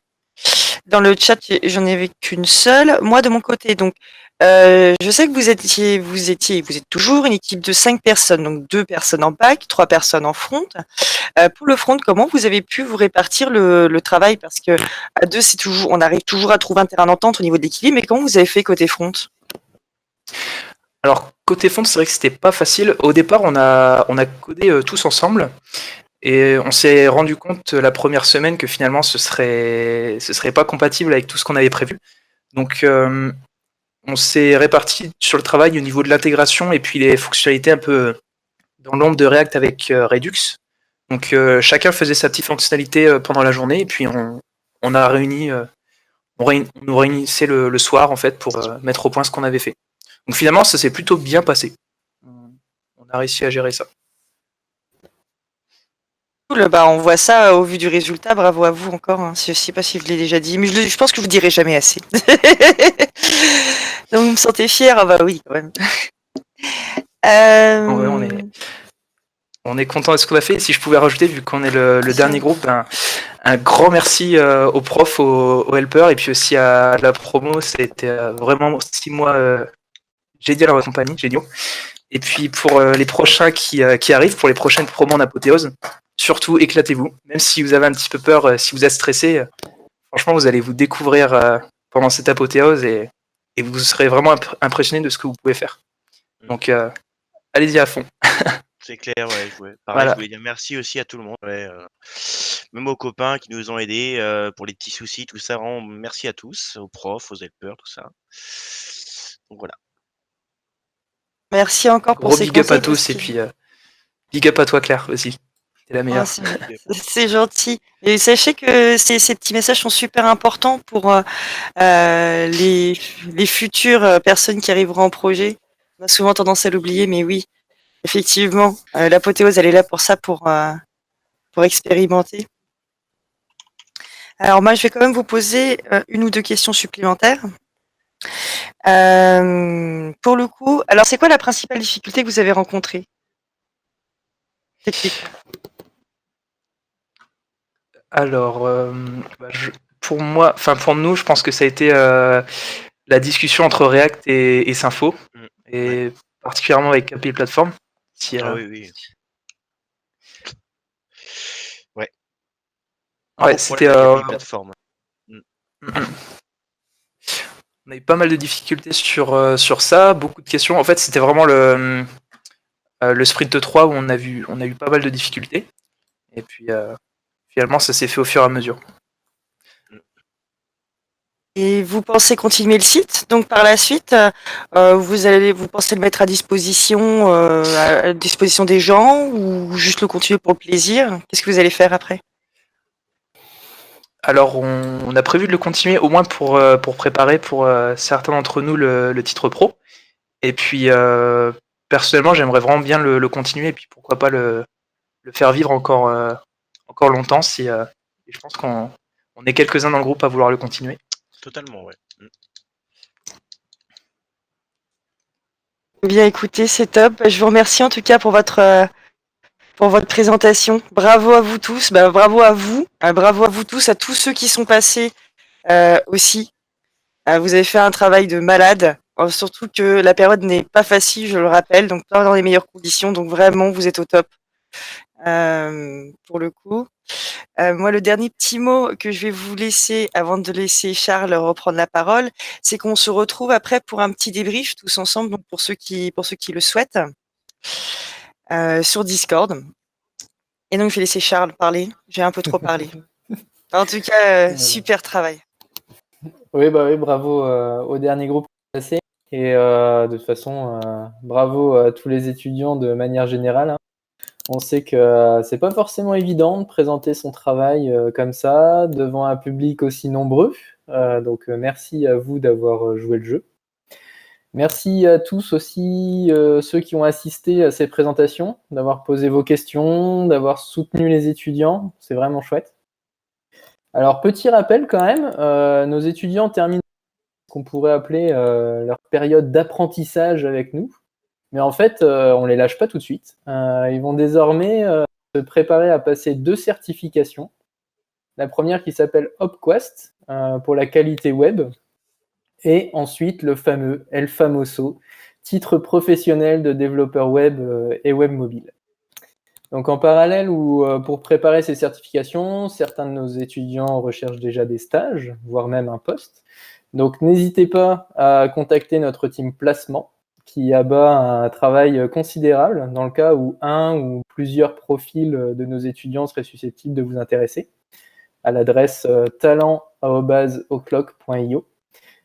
[SPEAKER 4] dans le chat, j'en avais qu'une seule. Moi de mon côté, donc je sais que vous êtes toujours une équipe de 5 personnes, donc 2 personnes en back, 3 personnes en front. Pour le front, comment vous avez pu vous répartir le travail? Parce que à 2, on arrive toujours à trouver un terrain d'entente au niveau de l'équilibre, mais comment vous avez fait côté front?
[SPEAKER 13] Alors côté front, c'est vrai que c'était pas facile. Au départ, on a codé tous ensemble. Et on s'est rendu compte la première semaine que finalement ce serait pas compatible avec tout ce qu'on avait prévu. Donc on s'est réparti sur le travail au niveau de l'intégration et puis les fonctionnalités un peu dans l'ombre de React avec Redux. Donc chacun faisait sa petite fonctionnalité pendant la journée et puis on a réuni, on nous réunissait le soir en fait pour mettre au point ce qu'on avait fait. Donc finalement ça s'est plutôt bien passé. On a réussi à gérer ça.
[SPEAKER 4] Cool, on voit ça au vu du résultat, bravo à vous encore, hein. Je sais pas si je l'ai déjà dit, mais je pense que vous direz jamais assez. Donc vous me sentez fier? Ah bah oui, quand même.
[SPEAKER 13] On est content de ce qu'on a fait. Si je pouvais rajouter, vu qu'on est le dernier groupe, un grand merci aux profs, aux helpers et puis aussi à la promo. C'était vraiment 6 mois génial en votre compagnie, géniaux. Et puis pour les prochains qui arrivent, pour les prochaines promos en apothéose, surtout éclatez-vous. Même si vous avez un petit peu peur, si vous êtes stressé, Franchement, vous allez vous découvrir pendant cette apothéose et vous serez vraiment impressionné de ce que vous pouvez faire. Donc, allez-y à fond.
[SPEAKER 14] C'est clair, ouais. Pareil,
[SPEAKER 13] Voilà.
[SPEAKER 14] je voulais dire merci aussi à tout le monde, ouais, même aux copains qui nous ont aidés pour les petits soucis, tout ça. Vraiment, merci à tous, aux profs, aux helpers, tout ça. Donc voilà.
[SPEAKER 4] Merci encore pour
[SPEAKER 13] Gros
[SPEAKER 4] ces
[SPEAKER 13] big up à
[SPEAKER 4] conseils parce
[SPEAKER 13] tous et
[SPEAKER 4] que
[SPEAKER 13] puis big up à toi, Claire, aussi. T'es la
[SPEAKER 4] oh,
[SPEAKER 13] meilleure.
[SPEAKER 4] c'est gentil. Et sachez que ces petits messages sont super importants pour les futures personnes qui arriveront en projet. On a souvent tendance à l'oublier, mais oui, effectivement, l'apothéose, elle est là pour ça, pour expérimenter. Alors moi, je vais quand même vous poser une ou deux questions supplémentaires. Pour le coup, alors c'est quoi la principale difficulté que vous avez rencontrée? Techniquement.
[SPEAKER 13] Alors, pour moi, enfin pour nous, je pense que ça a été la discussion entre React et Symfo, et particulièrement avec API Platform.
[SPEAKER 14] Ah oui, oui. Ouais.
[SPEAKER 13] Ouais, c'était. On
[SPEAKER 14] Plateforme.
[SPEAKER 13] a eu pas mal de difficultés sur ça, beaucoup de questions. En fait, c'était vraiment le sprint 3 où on a eu pas mal de difficultés. Et puis finalement, ça s'est fait au fur et à mesure.
[SPEAKER 4] Et vous pensez continuer le site, donc par la suite, vous pensez le mettre à disposition des gens ou juste le continuer pour le plaisir? Qu'est-ce que vous allez faire après?
[SPEAKER 13] Alors, on a prévu de le continuer au moins pour préparer pour certains d'entre nous le titre pro. Et puis, personnellement, j'aimerais vraiment bien le continuer et puis pourquoi pas le faire vivre encore longtemps si je pense qu'on est quelques-uns dans le groupe à vouloir le continuer.
[SPEAKER 14] Totalement, ouais.
[SPEAKER 4] Bien écoutez, c'est top. Je vous remercie en tout cas pour votre présentation. Bravo à vous tous, bravo à vous, bravo à vous tous, à tous ceux qui sont passés aussi. Vous avez fait un travail de malade, surtout que la période n'est pas facile, je le rappelle, donc pas dans les meilleures conditions, donc vraiment vous êtes au top pour le coup. Moi, le dernier petit mot que je vais vous laisser avant de laisser Charles reprendre la parole, c'est qu'on se retrouve après pour un petit débrief tous ensemble, donc pour ceux qui le souhaitent, sur Discord. Et donc je vais laisser Charles parler, j'ai un peu trop parlé. En tout cas, super travail.
[SPEAKER 2] Oui, bravo au dernier groupe passé. Et de toute façon, bravo à tous les étudiants de manière générale, hein. On sait que c'est pas forcément évident de présenter son travail comme ça, devant un public aussi nombreux. Donc merci à vous d'avoir joué le jeu. Merci à tous aussi ceux qui ont assisté à ces présentations, d'avoir posé vos questions, d'avoir soutenu les étudiants. C'est vraiment chouette. Alors, petit rappel quand même, nos étudiants terminent ce qu'on pourrait appeler leur période d'apprentissage avec nous. Mais en fait, on les lâche pas tout de suite. Ils vont désormais se préparer à passer 2 certifications. La première qui s'appelle HopQuest pour la qualité web. Et ensuite, le fameux El Famoso, titre professionnel de développeur web et web mobile. Donc en parallèle ou pour préparer ces certifications, certains de nos étudiants recherchent déjà des stages, voire même un poste. Donc n'hésitez pas à contacter notre team placement qui abat un travail considérable dans le cas où un ou plusieurs profils de nos étudiants seraient susceptibles de vous intéresser à l'adresse talent@oclock.io.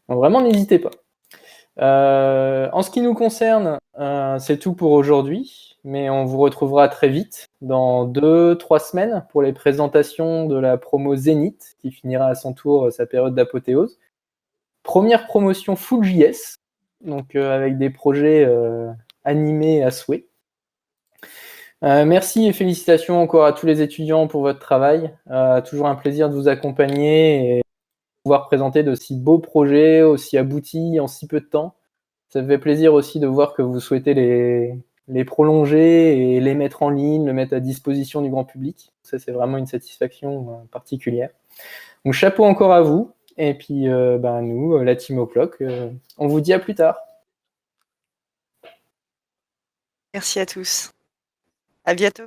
[SPEAKER 2] Donc vraiment n'hésitez pas. En ce qui nous concerne, c'est tout pour aujourd'hui, mais on vous retrouvera très vite, dans 2-3 semaines, pour les présentations de la promo Zénith, qui finira à son tour sa période d'apothéose. Première promotion full JS, donc avec des projets animés à souhait. Merci et félicitations encore à tous les étudiants pour votre travail. Toujours un plaisir de vous accompagner et pouvoir présenter de si beaux projets, aussi aboutis en si peu de temps. Ça me fait plaisir aussi de voir que vous souhaitez les prolonger et les mettre en ligne, le mettre à disposition du grand public. Ça, c'est vraiment une satisfaction particulière. Donc, chapeau encore à vous. Et puis, nous, la Team O'Clock, on vous dit à plus tard.
[SPEAKER 4] Merci à tous. À bientôt.